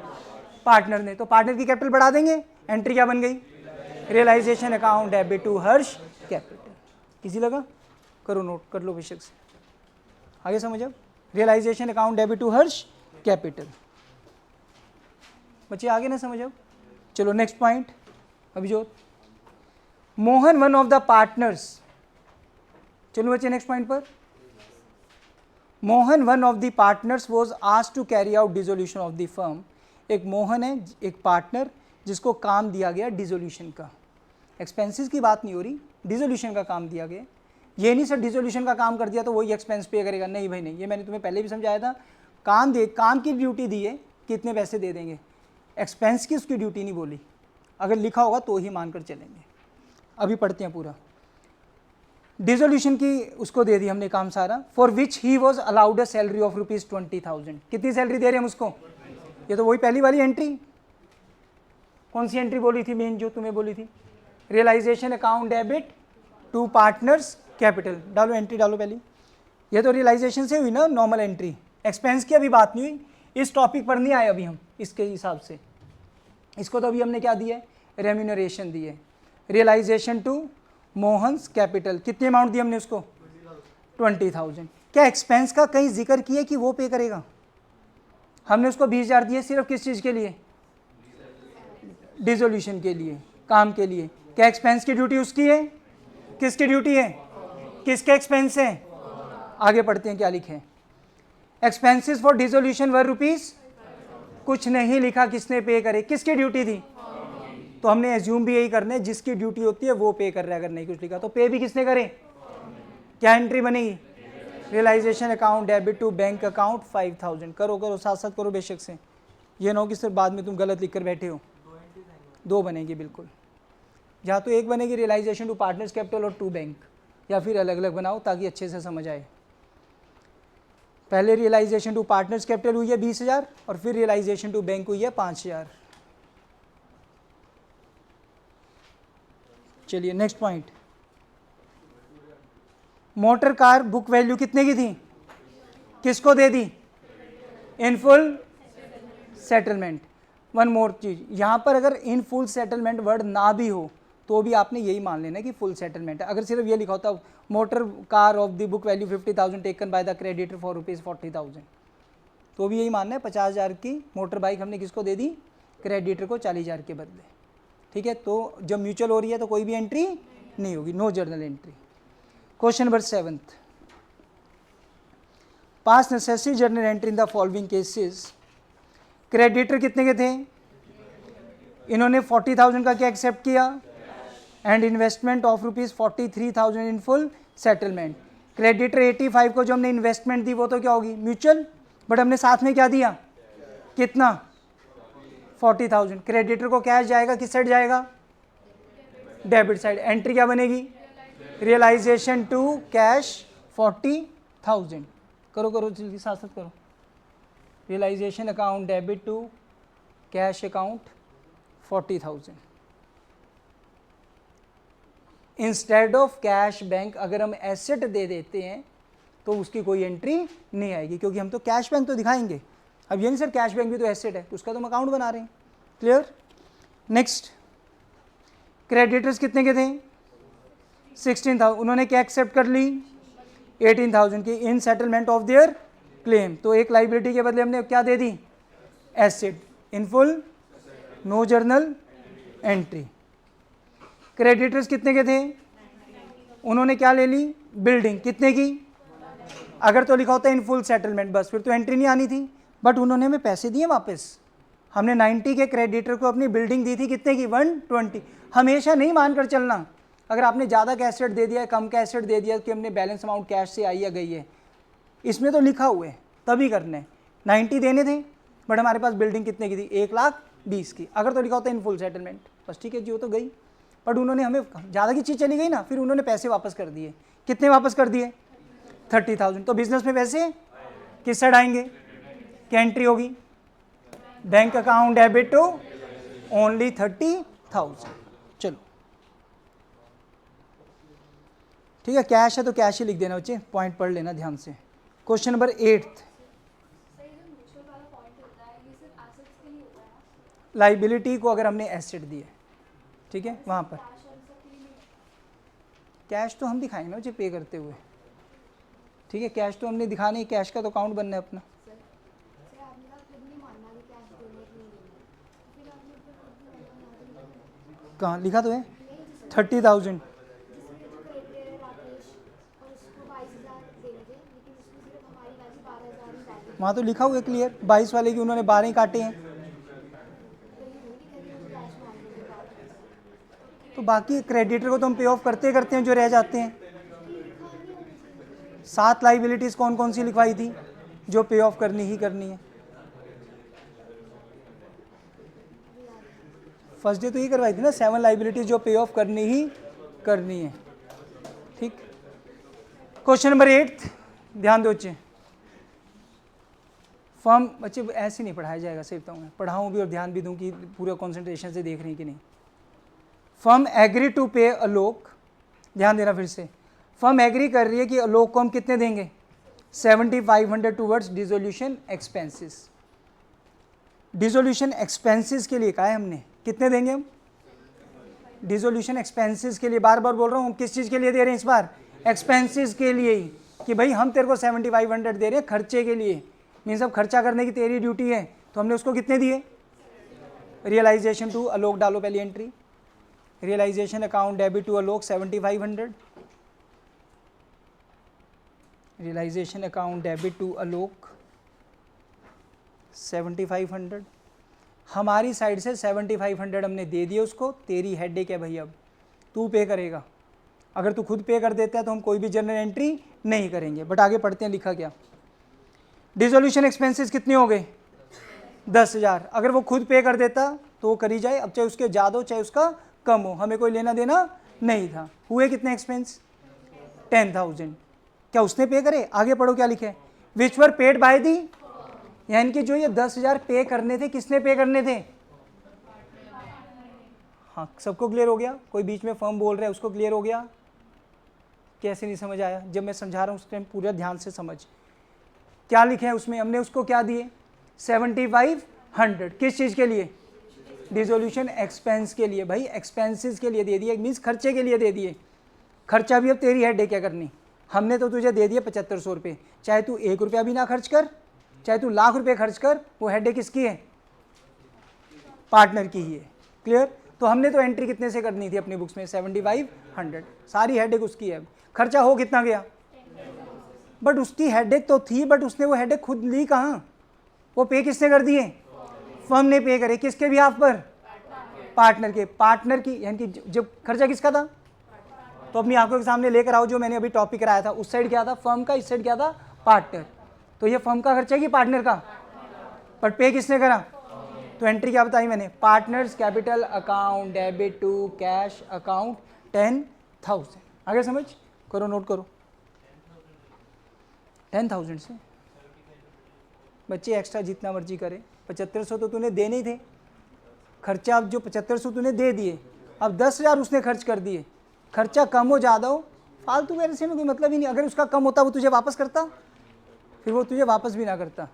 पार्टनर ने, तो पार्टनर की कैपिटल बढ़ा देंगे, एंट्री क्या बन गई, realisation account debit to Harsh capital. Easy लगा, करो नोट कर लो बेशक से, आगे समझ। अब realisation account debit to Harsh capital, बच्चे आगे ना समझ। अब चलो next point, Abhijot. Mohan one of the partners, चलो बच्चे नेक्स्ट पॉइंट पर। Mohan one of the partners was asked to carry out dissolution of the firm. एक मोहन है, एक पार्टनर जिसको काम दिया गया डिसोल्यूशन का, एक्सपेंसेस की बात नहीं हो रही, डिसोल्यूशन का काम दिया गया। ये नहीं सर डिसोल्यूशन का काम कर दिया तो वही एक्सपेंस पे करेगा, नहीं भाई नहीं, ये मैंने तुम्हें पहले भी समझाया था। काम की ड्यूटी दी है, कितने पैसे दे देंगे, एक्सपेंस की उसकी ड्यूटी नहीं बोली, अगर लिखा होगा तो ही मानकर चलेंगे। अभी पढ़ते हैं पूरा। डिसोल्यूशन की उसको दे दी हमने काम सारा, for which he was allowed a salary of ₹20,000। कितनी सैलरी दे रहे हैं हम उसको, ये तो वही पहली वाली एंट्री, कौन सी एंट्री बोली थी मेन जो तुम्हें बोली थी, realisation account debit to partners capital. डालो एंट्री डालो पहली, ये तो रियलाइजेशन से हुई ना नॉर्मल एंट्री, एक्सपेंस की अभी बात नहीं हुई, इस टॉपिक पर नहीं आए अभी हम इसके हिसाब से। इसको तो अभी हमने क्या दिया है, रेम्यूनरेशन दी है। रियलाइजेशन टू मोहन्स कैपिटल, कितनी अमाउंट दी हमने उसको, 20,000। क्या एक्सपेंस का कहीं जिक्र किया कि वो पे करेगा, हमने उसको 20,000 दिए सिर्फ किस चीज़ के लिए, डिसोल्यूशन के लिए, काम के लिए। क्या एक्सपेंस की ड्यूटी उसकी है, किसकी ड्यूटी है, किसके एक्सपेंस है। आगे पढ़ते हैं क्या लिखे, एक्सपेंसेस फॉर डिसोल्यूशन वर ₹, कुछ नहीं लिखा किसने पे करे, किसकी ड्यूटी थी, तो हमने एज्यूम भी यही करना है, जिसकी ड्यूटी होती है वो पे कर रहा है, अगर नहीं कुछ लिखा तो पे भी किसने करे। क्या एंट्री बनेगी, realisation account debit to bank account 5,000। करो करो साथ साथ करो बेशक से, ये ना हो कि सिर्फ बाद में तुम गलत लिख कर बैठे हो। दो बनेगी बिल्कुल, या तो एक बनेगी रियलाइजेशन टू पार्टनर्स कैपिटल और टू बैंक, या फिर अलग अलग बनाओ ताकि अच्छे से समझ आए। पहले रियलाइजेशन टू पार्टनर्स कैपिटल हुई है 20,000 और फिर रियलाइजेशन टू बैंक हुई है 5,000। चलिए next point, motor car book value कितने की थी, किसको दे दी, in full settlement. One more चीज, यहां पर अगर इन फुल सेटलमेंट वर्ड ना भी हो तो भी आपने यही मान लेना कि फुल सेटलमेंट है। अगर सिर्फ ये लिखा होता motor car of the book value 50,000 taken by the creditor for ₹40,000, तो भी यही मानना है 50,000 की मोटर बाइक हमने किसको दे दी, क्रेडिटर को 40,000 के बदले। ठीक है, तो जब म्यूचुअल हो रही है तो कोई भी एंट्री नहीं होगी, no journal entry. Question number 7, pass necessary journal entry in the following cases. Creditor कितने के थे, इन्होंने 40,000 का क्या एक्सेप्ट किया, and investment of ₹43,000 in full settlement. Creditor 85 को जो हमने इन्वेस्टमेंट दी वो तो क्या होगी, म्यूचुअल, बट हमने साथ में क्या दिया, कितना, 40,000। क्रेडिटर को कैश जाएगा, किस साइड जाएगा, डेबिट साइड। एंट्री क्या बनेगी, रियलाइजेशन टू कैश 40,000। करो करो जल्दी साथ साथ करो, realisation account debit to cash account 40,000। Instead of cash bank अगर हम एसेट दे देते हैं तो उसकी कोई एंट्री नहीं आएगी, क्योंकि हम तो कैश बैंक तो दिखाएंगे। अब ये नहीं सर कैश बैंक भी तो एसेट है, तो उसका तो हम अकाउंट बना रहे हैं। क्लियर। नेक्स्ट, क्रेडिटर्स कितने के थे, 16,000, उन्होंने क्या एक्सेप्ट कर ली, 18,000 की in settlement of their claim. तो एक लाइबिलिटी के बदले हमने क्या दे दी, asset in full no journal entry. Creditors कितने के थे, उन्होंने क्या ले ली, बिल्डिंग, कितने की, अगर तो लिखा होता है इन फुल सेटलमेंट बस फिर तो एंट्री नहीं आनी थी, बट उन्होंने हमें पैसे दिए वापस। हमने 90 के क्रेडिटर को अपनी बिल्डिंग दी थी कितने की, 120। हमेशा नहीं मानकर चलना, अगर आपने ज़्यादा कैश रेट दे दिया है, कम कैश रेट दे दिया कि हमने बैलेंस अमाउंट कैश से आई या गई है, इसमें तो लिखा हुआ है तभी करने। 90 देने थे बट हमारे पास बिल्डिंग कितने की थी, 1,20,000 की, अगर तो लिखा होता है इन फुल सेटलमेंट बस ठीक है जी, वो तो गई, बट उन्होंने हमें ज़्यादा की चीज़ चली गई ना, फिर उन्होंने पैसे वापस कर दिए। कितने वापस कर दिए, 30,000। तो बिजनेस में पैसे किस साइड आएंगे, क्या एंट्री होगी, bank account debit to only 30,000। चलो ठीक है, कैश है तो कैश ही लिख देना बच्चे, पॉइंट पढ़ लेना ध्यान से। क्वेश्चन नंबर 8, लाइबिलिटी को अगर हमने एसेट दिए, ठीक है, वहाँ पर कैश तो हम दिखाएंगे ना बच्चे पे करते हुए, ठीक है, कैश तो हमने दिखानी है, कैश का तो अकाउंट बनना है अपना। कहाँ लिखा तो है 30,000, वहाँ तो लिखा हुआ है क्लियर, 22 वाले की उन्होंने 12 ही काटे हैं, तो बाकी क्रेडिटर को तो हम पे ऑफ करते करते हैं जो रह जाते हैं। 7 लाइबिलिटीज कौन कौन सी लिखवाई थी जो पे ऑफ करनी ही करनी है, फर्स्ट डे तो ये करवाई थी ना, 7 लाइबिलिटीज जो पे ऑफ करनी ही करनी है, ठीक। क्वेश्चन नंबर 8 ध्यान दो बच्चे, फर्म, बच्चे ऐसे नहीं पढ़ाया जाएगा, सही बताऊँ मैं, पढ़ाऊँ भी और ध्यान भी दूँ कि पूरा कॉन्सेंट्रेशन से देख रही कि नहीं। फर्म एग्री टू पे अलोक, ध्यान देना फिर से, फर्म एग्री कर रही है कि अलोक को हम कितने देंगे, 7,500 towards dissolution expenses. Dissolution expenses के लिए कहा है हमने, कितने देंगे हम, डिसोल्यूशन एक्सपेंसेस के लिए, बार बार बोल रहा हूँ, किस चीज़ के लिए दे रहे हैं इस बार, एक्सपेंसेस के लिए ही, कि भाई हम तेरे को 7,500 दे रहे हैं खर्चे के लिए, मीन्स अब खर्चा करने की तेरी ड्यूटी है, तो हमने उसको कितने दिए, रियलाइजेशन टू अलोक डालो पहली entry, realisation account debit to Alok 7,500, realisation account debit to Alok 7,500, हमारी साइड से 7,500 हमने दे दिए उसको, तेरी हेडेक है भाई, अब तू पे करेगा, अगर तू खुद पे कर देता है तो हम कोई भी जर्नल एंट्री नहीं करेंगे। बट आगे पढ़ते हैं लिखा क्या, डिसोल्यूशन एक्सपेंसेस कितने हो गए, 10,000, अगर वो खुद पे कर देता तो वो करी जाए, अब चाहे उसके ज़्यादा हो चाहे उसका कम हो, हमें कोई लेना देना नहीं था। हुए कितने एक्सपेंस, 10,000, क्या उसने पे करे, आगे पढ़ो क्या लिखे, विच वर पेड बाय दी, यानी कि जो ये 10,000 पे करने थे, किसने पे करने थे, हाँ सबको क्लियर हो गया, कोई बीच में फर्म बोल रहा है उसको क्लियर हो गया, कैसे नहीं समझ आया, जब मैं समझा रहा हूँ उस टाइम पूरा ध्यान से समझ, क्या लिखे है उसमें, हमने उसको क्या दिए, 7,500, किस चीज़ के लिए, डिसोल्यूशन एक्सपेंस के लिए, भाई एक्सपेंसेस के लिए दे दिए, मीन्स खर्चे के लिए दे दिए, खर्चा भी अब तेरी हेड है क्या करनी, हमने तो तुझे दे दिए 7,500 रुपये, चाहे तू 1 रुपया भी ना खर्च कर, चाहे तू लाख रुपये खर्च कर, वो हेड किसकी है, पार्टनर की ही है, क्लियर। तो हमने तो एंट्री कितने से करनी थी अपनी बुक्स में, 7,500, सारी हेडेक उसकी है, खर्चा हो कितना गया, बट उसकी हेडेक तो थी, बट उसने वो हेडेक खुद ली कहाँ, वो पे किसने कर दिए, फर्म ने पे करे, किसके बिहाफ पर, पार्टनर के, पार्टनर की, यानी कि जब खर्चा किसका था, तो अपनी आंखों के सामने लेकर आओ, जो मैंने अभी टॉपिक कराया था, उस साइड क्या था फर्म का, इस साइड क्या था पार्टनर, तो ये फर्म का खर्चा है कि पार्टनर का, बट पे किसने करा, तो एंट्री क्या बताई मैंने, partners capital account debit to cash account 10,000, आगे समझ करो, नोट करो, 10,000 से बच्चे एक्स्ट्रा जितना मर्जी करे, 7,500 तो तूने देने ही थे, खर्चा अब जो 7,500 तूने दे दिए, अब 10,000 उसने खर्च कर दिए, खर्चा कम हो ज़्यादा हो फालतू मेरे से में कोई मतलब ही नहीं, अगर उसका कम होता वो तुझे वापस करता, फिर वो तुझे वापस भी ना करता,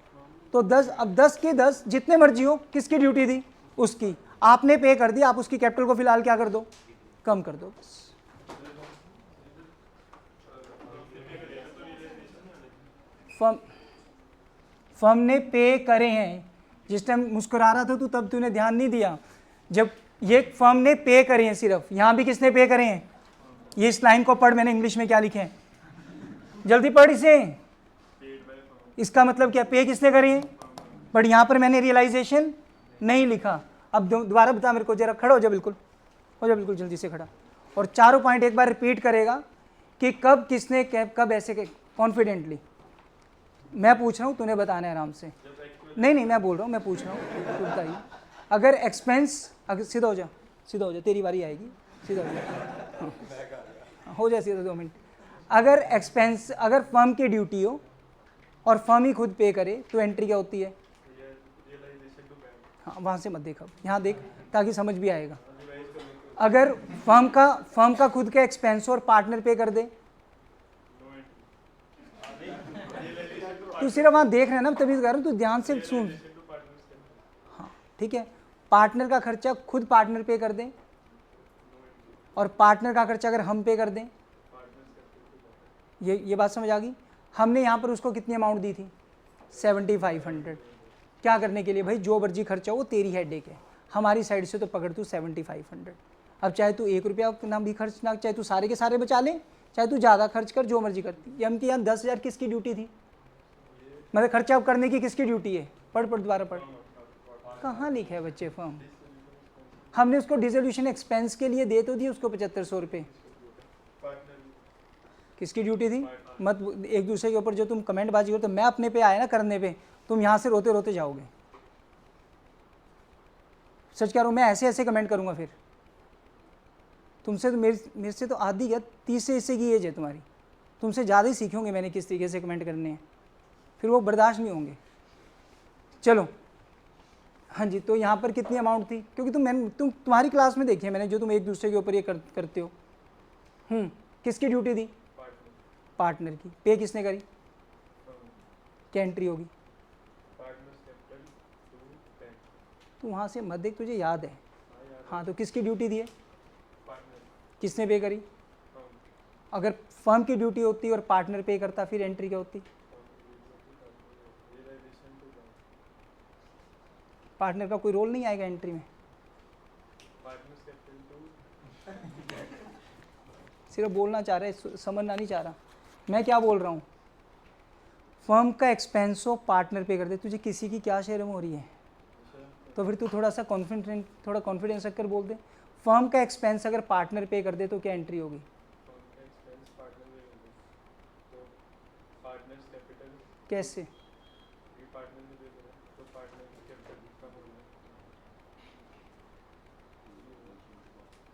तो 10, अब 10 के 10 जितने मर्जी हो, किसकी ड्यूटी थी, उसकी, आपने पे कर दिया, आप उसकी कैपिटल को फिलहाल क्या कर दो, कम कर दो बस। फर्म ने पे करे हैं, जिस टाइम मुस्कुरा रहा था तू तब तूने ध्यान नहीं दिया, जब ये फर्म ने पे करे हैं, सिर्फ यहाँ भी किसने पे करे हैं? ये इस लाइन को पढ़, मैंने इंग्लिश में क्या लिखे हैं, जल्दी पढ़ इसे। इसका मतलब क्या, पे किसने करे हैं? बट यहाँ पर मैंने रियलाइजेशन नहीं लिखा। अब दोबारा बता मेरे को, जरा खड़ा हो जा, बिल्कुल हो जा, बिल्कुल जल्दी से खड़ा। और चारों पॉइंट एक बार रिपीट करेगा कि कब किसने कब ऐसे कॉन्फिडेंटली। मैं पूछ रहा हूँ, तूने बताना है आराम से। नहीं मैं बोल रहा हूँ, मैं पूछ रहा हूँ, तू बताइए। अगर एक्सपेंस, अगर सीधा हो जा, सीधा हो जा, तेरी बारी आएगी, सीधा हो जा, हो जाए सीधा, 2 मिनट। अगर एक्सपेंस, अगर फर्म की ड्यूटी हो और फर्म ही खुद पे करे तो एंट्री क्या होती है? हाँ, वहाँ से मत देख, अब यहाँ देख ताकि समझ भी आएगा। अगर फर्म का खुद का एक्सपेंस और पार्टनर पे कर दे, तू सिर्फ वहाँ देख रहे हैं ना, तभी कह रहा हूँ, तू ध्यान से सुन। हाँ ठीक है, पार्टनर का खर्चा खुद पार्टनर पे कर दें और पार्टनर का खर्चा अगर हम पे कर दें, ये बात समझ आ गई। हमने यहाँ पर उसको कितनी अमाउंट दी थी? 7500। क्या करने के लिए भाई? जो मर्जी खर्चा हो, वो तेरी हेडेक है, हमारी साइड से तो पकड़ तू 7500। अब चाहे तू 1 रुपया ना भी खर्च ना, चाहे तू सारे के सारे बचा ले, चाहे तू ज़्यादा खर्च कर, जो मर्जी करती। हम कि यहाँ 10,000 किसकी ड्यूटी थी? मतलब खर्चा करने की किसकी ड्यूटी है? पढ़ दोबारा पढ़। कहाँ लिखा है बच्चे फॉर्म? हमने उसको डिसोल्यूशन एक्सपेंस के लिए दे तो दिए उसको 7500 रुपये। किसकी ड्यूटी थी? मत एक दूसरे के ऊपर जो तुम कमेंट बाजी करते, तो मैं अपने पे आया ना करने पे, तुम यहाँ से रोते रोते जाओगे। सच कह रहा हूँ, मैं ऐसे कमेंट करूँगा फिर तुमसे, तो मेरे से तो आधी या 30 से इससे की एज है तुम्हारी, तुमसे ज़्यादा ही सीखे होंगे मैंने किस तरीके से कमेंट करने हैं, फिर वो बर्दाश्त नहीं होंगे। चलो हाँ जी, तो यहाँ पर कितनी अमाउंट थी? क्योंकि तुम्हारी क्लास में देखिए मैंने, जो तुम एक दूसरे के ऊपर ये करते हो। किसकी ड्यूटी थी? पार्टनर की। पे किसने करी? क्या एंट्री होगी? तू वहाँ से मत देख, तुझे याद है। हाँ, तो किसकी ड्यूटी थी है? किसने पे करी? अगर फर्म की ड्यूटी होती और पार्टनर पे करता, फिर एंट्री क्या होती? पार्टनर का कोई रोल नहीं आएगा एंट्री में, सिर्फ बोलना चाह रहा है, समझना नहीं चाह रहा। मैं क्या बोल रहा हूँ? फर्म का एक्सपेंस हो, पार्टनर पे कर दे, तुझे किसी की क्या शर्म हो रही है? तो फिर तू थोड़ा कॉन्फिडेंस रखकर बोल दे। फर्म का एक्सपेंस अगर पार्टनर पे कर दे तो क्या एंट्री होगी? कैसे?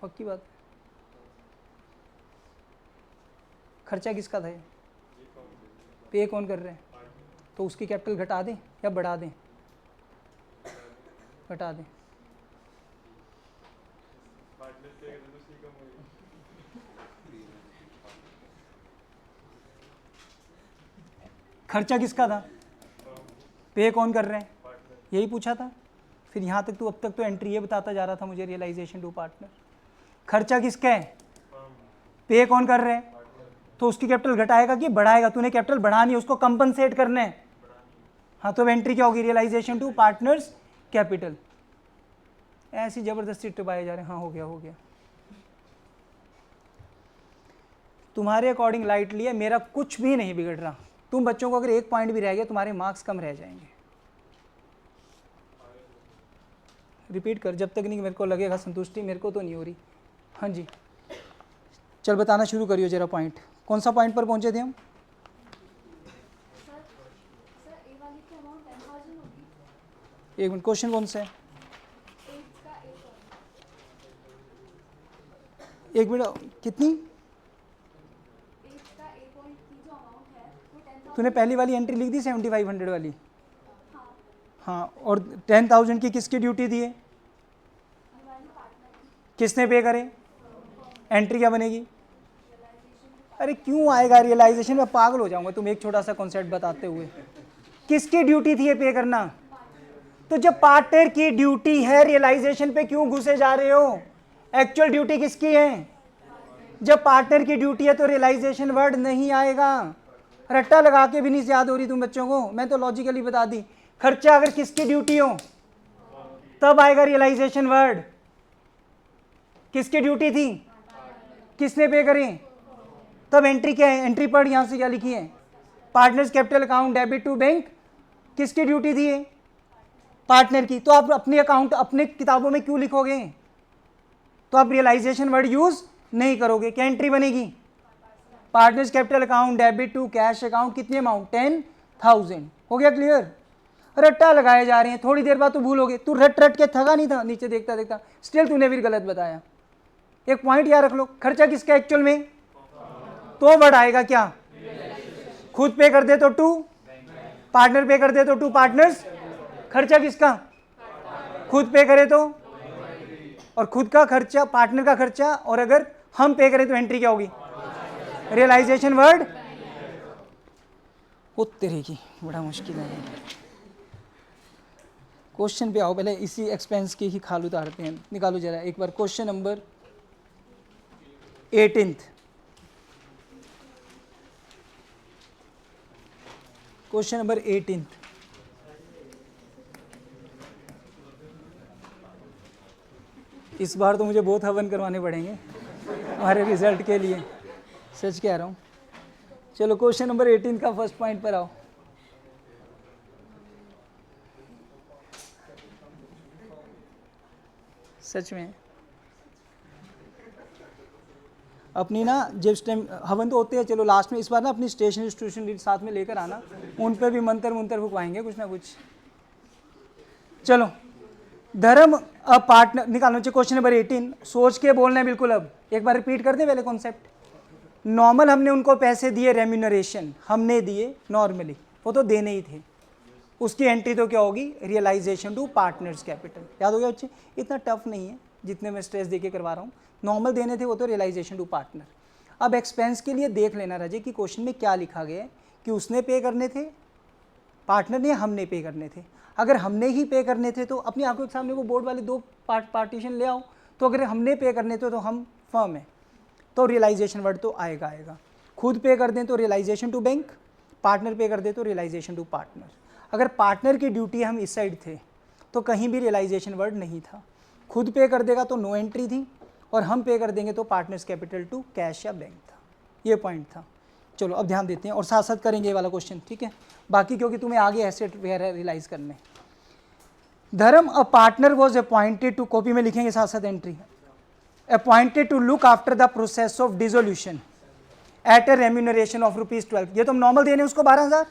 पक्की बात। खर्चा किसका था? पे कौन कर रहे हैं? तो उसकी कैपिटल घटा दें या बढ़ा दें? घटा दें। खर्चा किसका था? पे कौन कर रहे हैं? यही पूछा था। फिर यहाँ तक अब तक तो एंट्री ये बताता जा रहा था मुझे, रियलाइजेशन टू पार्टनर। खर्चा किसका है? पे कौन कर रहे हैं? तो उसकी कैपिटल घटाएगा कि बढ़ाएगा? तूने कैपिटल बढ़ानी है, उसको कंपनसेट करना है। हाँ, तो एंट्री क्या होगी? Realisation to partners capital. ऐसी जबरदस्ती टुबाए जा रहे हैं। हाँ, हो गया। तुम्हारे अकॉर्डिंग लाइटली है, मेरा कुछ भी नहीं बिगड़ रहा। तुम बच्चों को अगर 1 पॉइंट भी रह गया, तुम्हारे मार्क्स कम रह जाएंगे। रिपीट कर जब तक नहीं मेरे को लगेगा संतुष्टि, मेरे को तो नहीं हो रही। हाँ जी, चल बताना शुरू करियो जरा पॉइंट। कौन सा पॉइंट पर पहुंचे थे हम? एक मिनट, क्वेश्चन कौन सा है? एक मिनट, कितनी? तूने पहली वाली एंट्री लिख दी 7500 वाली? हाँ, और 10,000 की किसकी ड्यूटी दी है? किसने पे करे? एंट्री क्या बनेगी? अरे क्यों आएगा रियलाइजेशन? में पागल हो जाऊंगा तुम एक छोटा सा कॉन्सेप्ट बताते हुए। किसकी ड्यूटी थी ये पे करना? तो जब पार्टनर की ड्यूटी है, रियलाइजेशन पे क्यों घुसे जा रहे हो? एक्चुअल ड्यूटी किसकी है? जब पार्टनर की ड्यूटी है तो रियलाइजेशन वर्ड नहीं आएगा। रट्टा लगा के भी नहीं याद हो रही तुम बच्चों को, मैं तो लॉजिकली बता दी। खर्चा अगर किसकी ड्यूटी हो तब आएगा रियलाइजेशन वर्ड। किसकी ड्यूटी थी, किसने पे करें, तब एंट्री क्या है, एंट्री पढ़, यहां से क्या लिखी है, partners capital account debit to bank, किसकी ड्यूटी थी ये, पार्टनर की। तो आप अपने अकाउंट अपने किताबों में क्यों लिखोगे, तो आप रियलाइजेशन वर्ड यूज नहीं करोगे। क्या एंट्री बनेगी, partners capital account debit to cash account, कितनी अमाउंट 10,000। हो गया क्लियर। रट्टा लगाए जा रहे हैं, थोड़ी देर बाद तो भूलोगे। तू रट रट के थका नहीं था नीचे देखता देखता, स्टिल तूने भी गलत बताया। एक पॉइंट याद रख लो, खर्चा किसका एक्चुअल में, तो वर्ड आएगा क्या, खुद पे कर दे तो टू, पार्टनर पे कर दे तो टू पार्टनर्स, खर्चा किसका, खुद पे करे तो, और खुद का खर्चा पार्टनर का खर्चा, और अगर हम पे करें तो एंट्री क्या होगी, रियलाइजेशन वर्ड। वो तेरे की बड़ा मुश्किल है। क्वेश्चन पे आओ, पहले इसी एक्सपेंस की ही खाल उतारते हैं। निकालो जरा एक बार क्वेश्चन नंबर 18। Question number 18। इस बार तो मुझे बहुत हवन करवाने पड़ेंगे हमारे रिजल्ट के लिए, सच कह रहा हूँ। चलो क्वेश्चन नंबर 18 का फर्स्ट पॉइंट पर आओ। सच में अपनी ना जिस टाइम हवन तो होते हैं, चलो लास्ट में इस बार ना अपनी स्टेशन साथ में लेकर आना, उन पे भी मंत्र फुकवाएंगे कुछ ना कुछ। चलो धर्म अब पार्टनर निकालना चाहिए। क्वेश्चन नंबर 18 सोच के बोलना है बिल्कुल। अब एक बार रिपीट कर दें पहले कॉन्सेप्ट। नॉर्मल हमने उनको पैसे दिए, रेम्यूनरेशन हमने दिए नॉर्मली, वो तो देने ही थे। उसकी एंट्री तो क्या होगी, रियलाइजेशन टू पार्टनर्स कैपिटल। याद हो गया बच्चे, इतना टफ नहीं है जितने मैं स्ट्रेस देके करवा रहा हूँ। नॉर्मल देने थे वो तो रियलाइजेशन टू पार्टनर। अब एक्सपेंस के लिए देख लेना राजे कि क्वेश्चन में क्या लिखा गया है, कि उसने पे करने थे पार्टनर ने, हमने पे करने थे। अगर हमने ही पे करने थे तो अपनी आंखों के सामने वो बोर्ड वाले दो पार्टीशन ले आओ। तो अगर हमने पे करने थे तो हम फर्म है, तो रियलाइजेशन वर्ड तो आएगा आएगा। खुद पे कर दें तो रियलाइजेशन टू बैंक, पार्टनर पे कर दे तो रियलाइजेशन टू पार्टनर। अगर पार्टनर की ड्यूटी हम इस साइड थे तो कहीं भी रियलाइजेशन वर्ड नहीं था। खुद पे कर देगा तो नो एंट्री थी, और हम पे कर देंगे तो पार्टनर्स कैपिटल टू कैश या बैंक था। ये पॉइंट था। चलो अब ध्यान देते हैं और साथ साथ करेंगे ये वाला क्वेश्चन, ठीक है। बाकी क्योंकि तुम्हें आगे एसेट वगैरह रियलाइज करने। Dharam a partner was appointed to, copy में लिखेंगे साथ साथ entry, appointed to look after the process of dissolution at a remuneration of ₹12। ये तो हम नॉर्मल देने उसको 12,000,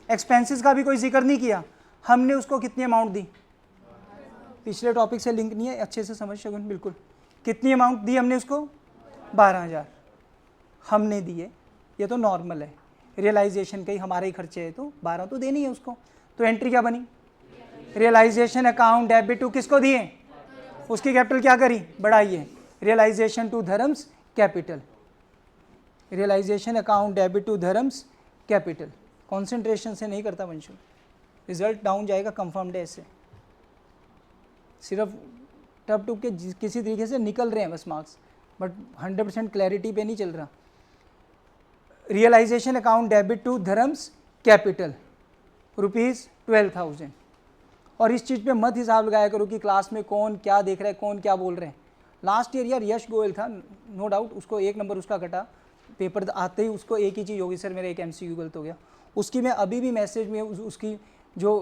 एक्सपेंसेस का भी कोई जिक्र नहीं किया। हमने उसको कितनी अमाउंट दी, पिछले टॉपिक से लिंक नहीं है, अच्छे से समझ शगुन बिल्कुल। कितनी अमाउंट दी हमने उसको, 12,000 हमने दिए। ये तो नॉर्मल है, रियलाइजेशन के ही हमारे ही खर्चे है तो 12 तो देनी है उसको। तो एंट्री क्या बनी, रियलाइजेशन अकाउंट डेबिट टू किसको दिए, उसकी कैपिटल क्या करी, बढ़ाई है, realisation to Dharm's capital. Realisation account debit to Dharm's capital. Concentration से नहीं करता वंशु, रिजल्ट डाउन जाएगा कंफर्म्ड है। ऐसे सिर्फ टप टुप के किसी तरीके से निकल रहे हैं बस मार्क्स, बट 100% क्लैरिटी पे नहीं चल रहा। Realisation account debit to Dharm's capital ₹12,000। और इस चीज़ पे मत हिसाब लगाया करो कि क्लास में कौन क्या देख रहा है, कौन क्या बोल रहे हैं। लास्ट ईयर यार यश गोयल था, नो डाउट उसको 1 नंबर उसका कटा, पेपर आते ही उसको एक ही चीज़ होगी, सर मेरा एक MCQ गलत हो गया। उसकी मैं अभी भी मैसेज में उसकी जो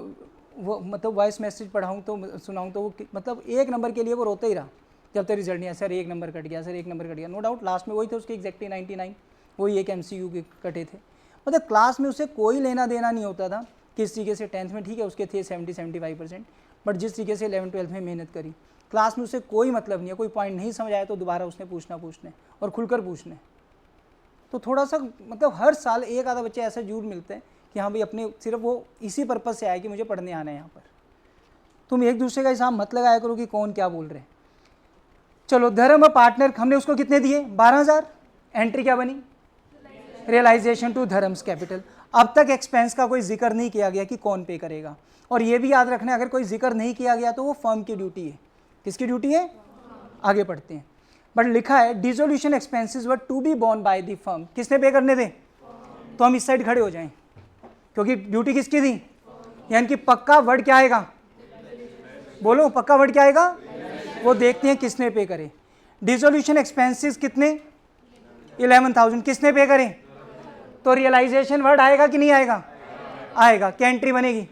वो मतलब वॉइस मैसेज पढ़ाऊँ तो सुनाऊँ तो वो मतलब 1 नंबर के लिए वो रोता ही रहा जब तक रिजल्ट नहीं आया, सर 1 नंबर कट गया, सर 1 नंबर कट गया। नो डाउट लास्ट में वही थे उसके एग्जैक्टली 99, वही एक MCQ के कटे थे। मतलब क्लास में उससे कोई लेना देना नहीं होता था किस तरीके से। 10th में ठीक है उसके थे 70-75%, बट जिस तरीके से 11th-12th में मेहनत करी, क्लास में उससे कोई मतलब नहीं है। कोई पॉइंट नहीं समझ आया तो दोबारा उसने पूछने और खुलकर पूछने। तो थोड़ा सा मतलब हर साल एक आधा बच्चे ऐसे जरूर मिलते हैं कि हाँ भाई अपने सिर्फ वो इसी पर्पज़ से आए कि मुझे पढ़ने आना है यहाँ पर। तुम एक दूसरे का हिसाब मत लगाया करो कि कौन क्या बोल रहे हैं। चलो धर्म पार्टनर हमने उसको कितने दिए, 12,000। एंट्री क्या बनी, रियलाइजेशन टू धर्म्स कैपिटल। अब तक एक्सपेंस का कोई जिक्र नहीं किया गया कि कौन पे करेगा। और ये भी याद रखना अगर कोई जिक्र नहीं किया गया तो वो फर्म की ड्यूटी है। किसकी ड्यूटी है, आगे पढ़ते हैं। बट लिखा है dissolution expenses were to be borne by the firm. किसने पे करने थे, तो हम इस साइड खड़े हो जाएं क्योंकि ड्यूटी किसकी थी। यानी कि पक्का वर्ड क्या आएगा, बोलो पक्का वर्ड क्या आएगा, वो देखते हैं किसने पे करे। डिसोल्यूशन एक्सपेंसेस कितने 11,000 किसने पे करे, तो रियलाइजेशन वर्ड आएगा कि नहीं आएगा, आएगा। क्या एंट्री बनेगी,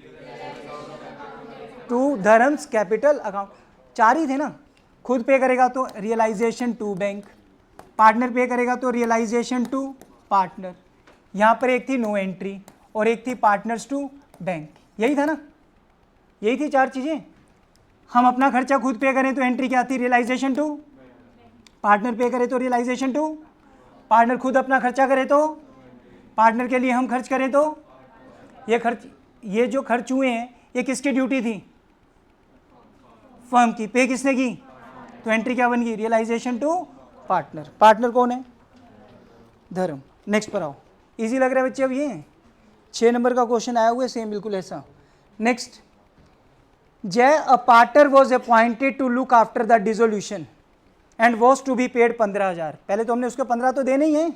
टू धर्म्स कैपिटल अकाउंट, 4 ही थे ना, खुद पे करेगा तो रियलाइजेशन टू बैंक, पार्टनर पे करेगा तो रियलाइजेशन टू पार्टनर, यहाँ पर एक थी नो एंट्री और एक थी पार्टनर्स टू बैंक, यही था ना, यही थी 4 चीज़ें। हम अपना खर्चा खुद पे करें तो एंट्री क्या थी, रियलाइजेशन टू, पार्टनर पे करे तो रियलाइजेशन टू, पार्टनर खुद अपना खर्चा करे तो, पार्टनर के लिए हम खर्च करें तो, ये जो खर्च हुए हैं ये किसकी ड्यूटी थी, फर्म की, पे किसने की, तो एंट्री क्या बन गई, रियलाइजेशन टू पार्टनर। पार्टनर कौन है, धर्म। नेक्स्ट पर आओ, इजी लग रहा है बच्चे, अब ये 6 नंबर का क्वेश्चन आया हुआ है सेम बिल्कुल ऐसा। Next, Jay a partner was appointed to look after the dissolution and was to be paid 15,000। पहले तो हमने उसको 15 तो देने ही है,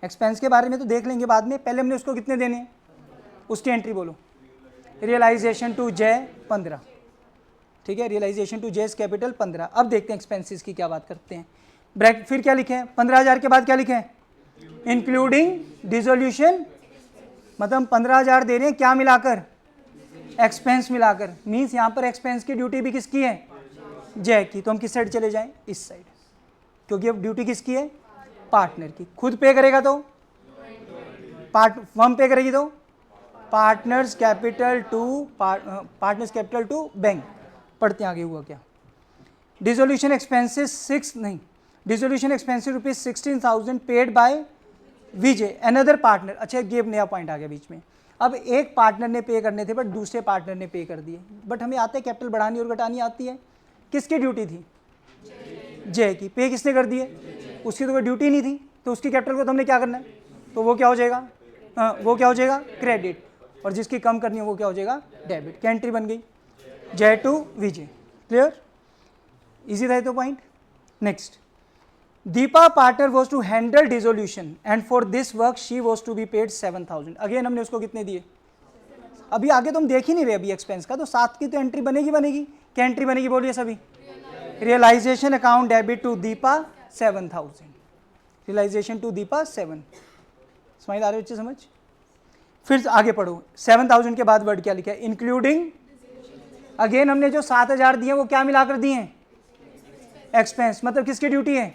एक्सपेंस के बारे में तो देख लेंगे बाद में, पहले हमने उसको कितने देने हैं, उसकी एंट्री बोलो, रियलाइजेशन टू जय 15, ठीक है, रियलाइजेशन टू जेस कैपिटल 15। अब देखते हैं एक्सपेंसेस की क्या बात करते हैं। ब्रैकेट फिर क्या लिखे हैं, 15,000 के बाद क्या लिखे हैं, इंक्लूडिंग डिसोल्यूशन, मतलब हम 15,000 दे रहे हैं क्या मिलाकर, एक्सपेंस मिलाकर, मीन्स यहाँ पर एक्सपेंस की ड्यूटी भी किसकी है, जय की, तो हम किस साइड चले जाएं, इस साइड, क्योंकि अब ड्यूटी किसकी है, पार्टनर की। खुद पे करेगा तो फर्म पे करेगी तो पार्टनर्स कैपिटल टू बैंक। पढ़ते आगे हुआ क्या, डिसोल्यूशन एक्सपेंसेस 6 नहीं, dissolution expenses ₹16,000 paid by Vijay another partner. अच्छा एक गेप नया पॉइंट आ गया बीच में, अब एक पार्टनर ने पे करने थे बट दूसरे पार्टनर ने पे कर दिए, बट हमें आता है कैपिटल बढ़ानी और घटानी आती है, किसकी ड्यूटी थी, जय की, पे किसने कर दिए, उसकी तो कोई ड्यूटी नहीं थी, तो उसकी कैपिटल को तो हमने क्या करना है, तो वो क्या हो जाएगा, वो क्या हो जाएगा, क्रेडिट, और जिसकी कम करनी है वो क्या हो जाएगा, डेबिट। क्या एंट्री बन गई, जय टू विजय। क्लियर, इजी था ये तो point. Next, Deepa partner was to handle dissolution and for this work she was to be paid 7,000। Again हमने उसको कितने दिए, अभी आगे तो हम देख ही नहीं रहे अभी एक्सपेंस का, तो 7 की तो एंट्री बनेगी। क्या एंट्री बनेगी बोलिए सभी, realisation account debit to Deepa 7,000, realisation to Deepa 7। Smile आ रही है समझ। फिर आगे पढ़ो, 7,000 के बाद वर्ड क्या लिखा है, इंक्लूडिंग, अगेन हमने जो 7,000 दिए वो क्या मिलाकर दिए हैं, एक्सपेंस, मतलब किसकी ड्यूटी है,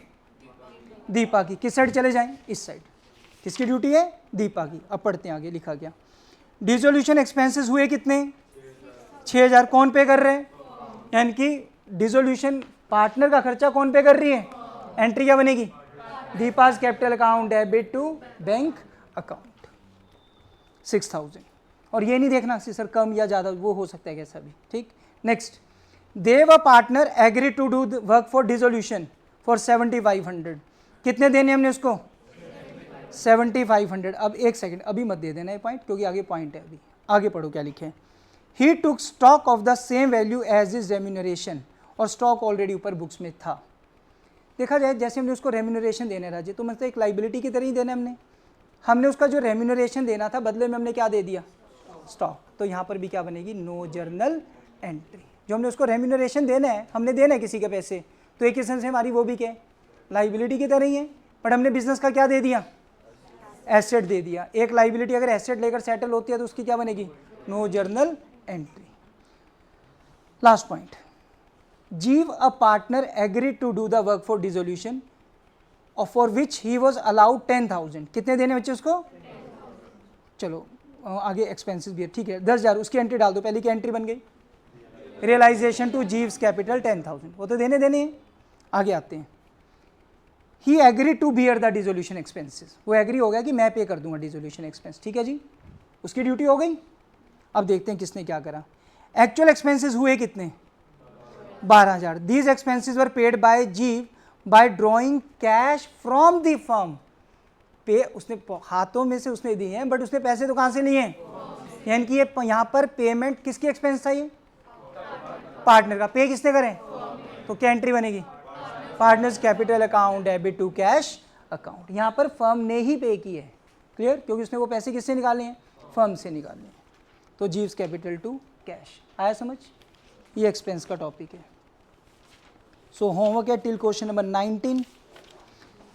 दीपा की। किस साइड चले जाएं, इस साइड, किसकी ड्यूटी है, दीपा की। अब पढ़ते हैं आगे लिखा क्या, डिसोल्यूशन एक्सपेंसेस हुए कितने, 6,000, कौन पे कर रहे हैं, यानी कि डिसोल्यूशन पार्टनर का खर्चा कौन पे कर रही है, एंट्री क्या बनेगी, Deepa's capital account debit to bank account 6,000। और ये नहीं देखना कि सर कम या ज़्यादा, वो हो सकता है कैसा भी, ठीक। Next, Dev a partner agree to do work for dissolution for 7,500। कितने देने हमने उसको, 7,500। अब एक सेकंड, अभी मत दे देना ये पॉइंट, क्योंकि आगे पॉइंट है, अभी आगे पढ़ो क्या लिखे हैं। He took stock of the same value as is remuneration, और स्टॉक ऑलरेडी ऊपर बुक्स में था। देखा जाए जैसे हमने उसको रेम्यूनरेशन देने राजे, तो मतलब एक लाइबिलिटी की तरह ही देना हमने उसका जो रेम्यूनरेशन देना था बदले में हमने क्या दे दिया, स्टॉक। तो यहाँ पर भी क्या बनेगी, नो जर्नल एंट्री। जो हमने उसको रेम्यूनरेशन देना है, हमने देना है किसी के पैसे, तो एक किस्म से हमारी वो भी क्या लाइबिलिटी की तरह ही है, पर हमने बिजनेस का क्या दे दिया, एसेट दे दिया। एक लाइबिलिटी अगर एसेट लेकर सेटल होती है तो उसकी क्या बनेगी, no journal entry. Last point, Jeev a partner agree to do the work for dissolution और for which he was allowed 10,000। कितने देने बच्चे उसको, चलो आगे एक्सपेंसेस भी है, ठीक है, 10,000, उसकी एंट्री डाल दो, पहले की एंट्री बन गई, रियलाइजेशन टू जीव्स कैपिटल 10,000, वो तो देने हैं। आगे आते हैं, he agree to bear the dissolution expenses, वो एग्री हो गया कि मैं पे कर दूंगा डिसोल्यूशन एक्सपेंस, ठीक है जी, उसकी ड्यूटी हो गई। अब देखते हैं किसने क्या करा। एक्चुअल एक्सपेंसेस हुए कितने, 12,000। These expenses were paid by Jeev by drawing cash from the firm. पे उसने हाथों में से उसने दिए हैं, बट उसने पैसे तो कहाँ से लिए हैं, यानी कि ये यहाँ पर पेमेंट किसकी एक्सपेंस था, ये पार्टनर का। पे किसने करें, तो क्या एंट्री बनेगी, partners capital account debit to cash account. यहाँ पर फर्म ने ही पे की है, क्लियर, क्योंकि उसने वो पैसे किससे निकाले हैं, फर्म से निकाले हैं। तो जीव्स कैपिटल टू कैश। आया समझ, ये एक्सपेंस का टॉपिक है। सो होमवर्क है टिल क्वेश्चन नंबर 19।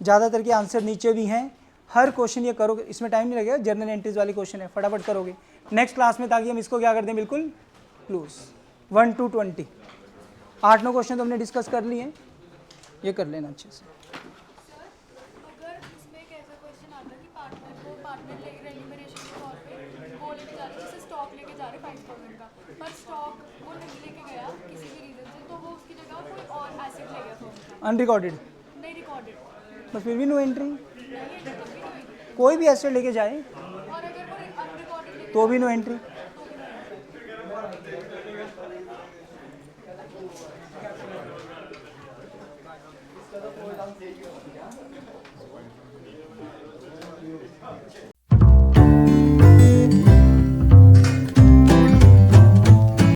ज़्यादातर के आंसर नीचे भी हैं, हर क्वेश्चन ये करोगे, इसमें टाइम नहीं लगेगा, जर्नल एंट्रीज वाली क्वेश्चन है, फटाफट करोगे नेक्स्ट क्लास में, ताकि हम इसको क्या कर दें, बिल्कुल क्लोज। 1 to 20 8-9 क्वेश्चन तो हमने डिस्कस कर लिए हैं, ये कर लेना अच्छे से। अगर इसमें एक ऐसा क्वेश्चन आता है कि पार्टनर को पार्टनर लेके रेन्यूमरेशन के तौर पे वो लेके जा रहे हैं, जैसे स्टॉक लेके जा रहे हैं 5000 का, पर स्टॉक वो नहीं लेके गया किसी भी रीजन से, तो वो उसकी जगह कोई और एसेट ले गया फर्म का, अनरिकॉर्डेड, नहीं रिकॉर्डेड, बस फिर भी नो एंट्री। नहीं है कभी नहीं। कोई भी एसेट लेके जाए और अगर वो अनरिकॉर्डेड लेके तो भी नो एंट्री।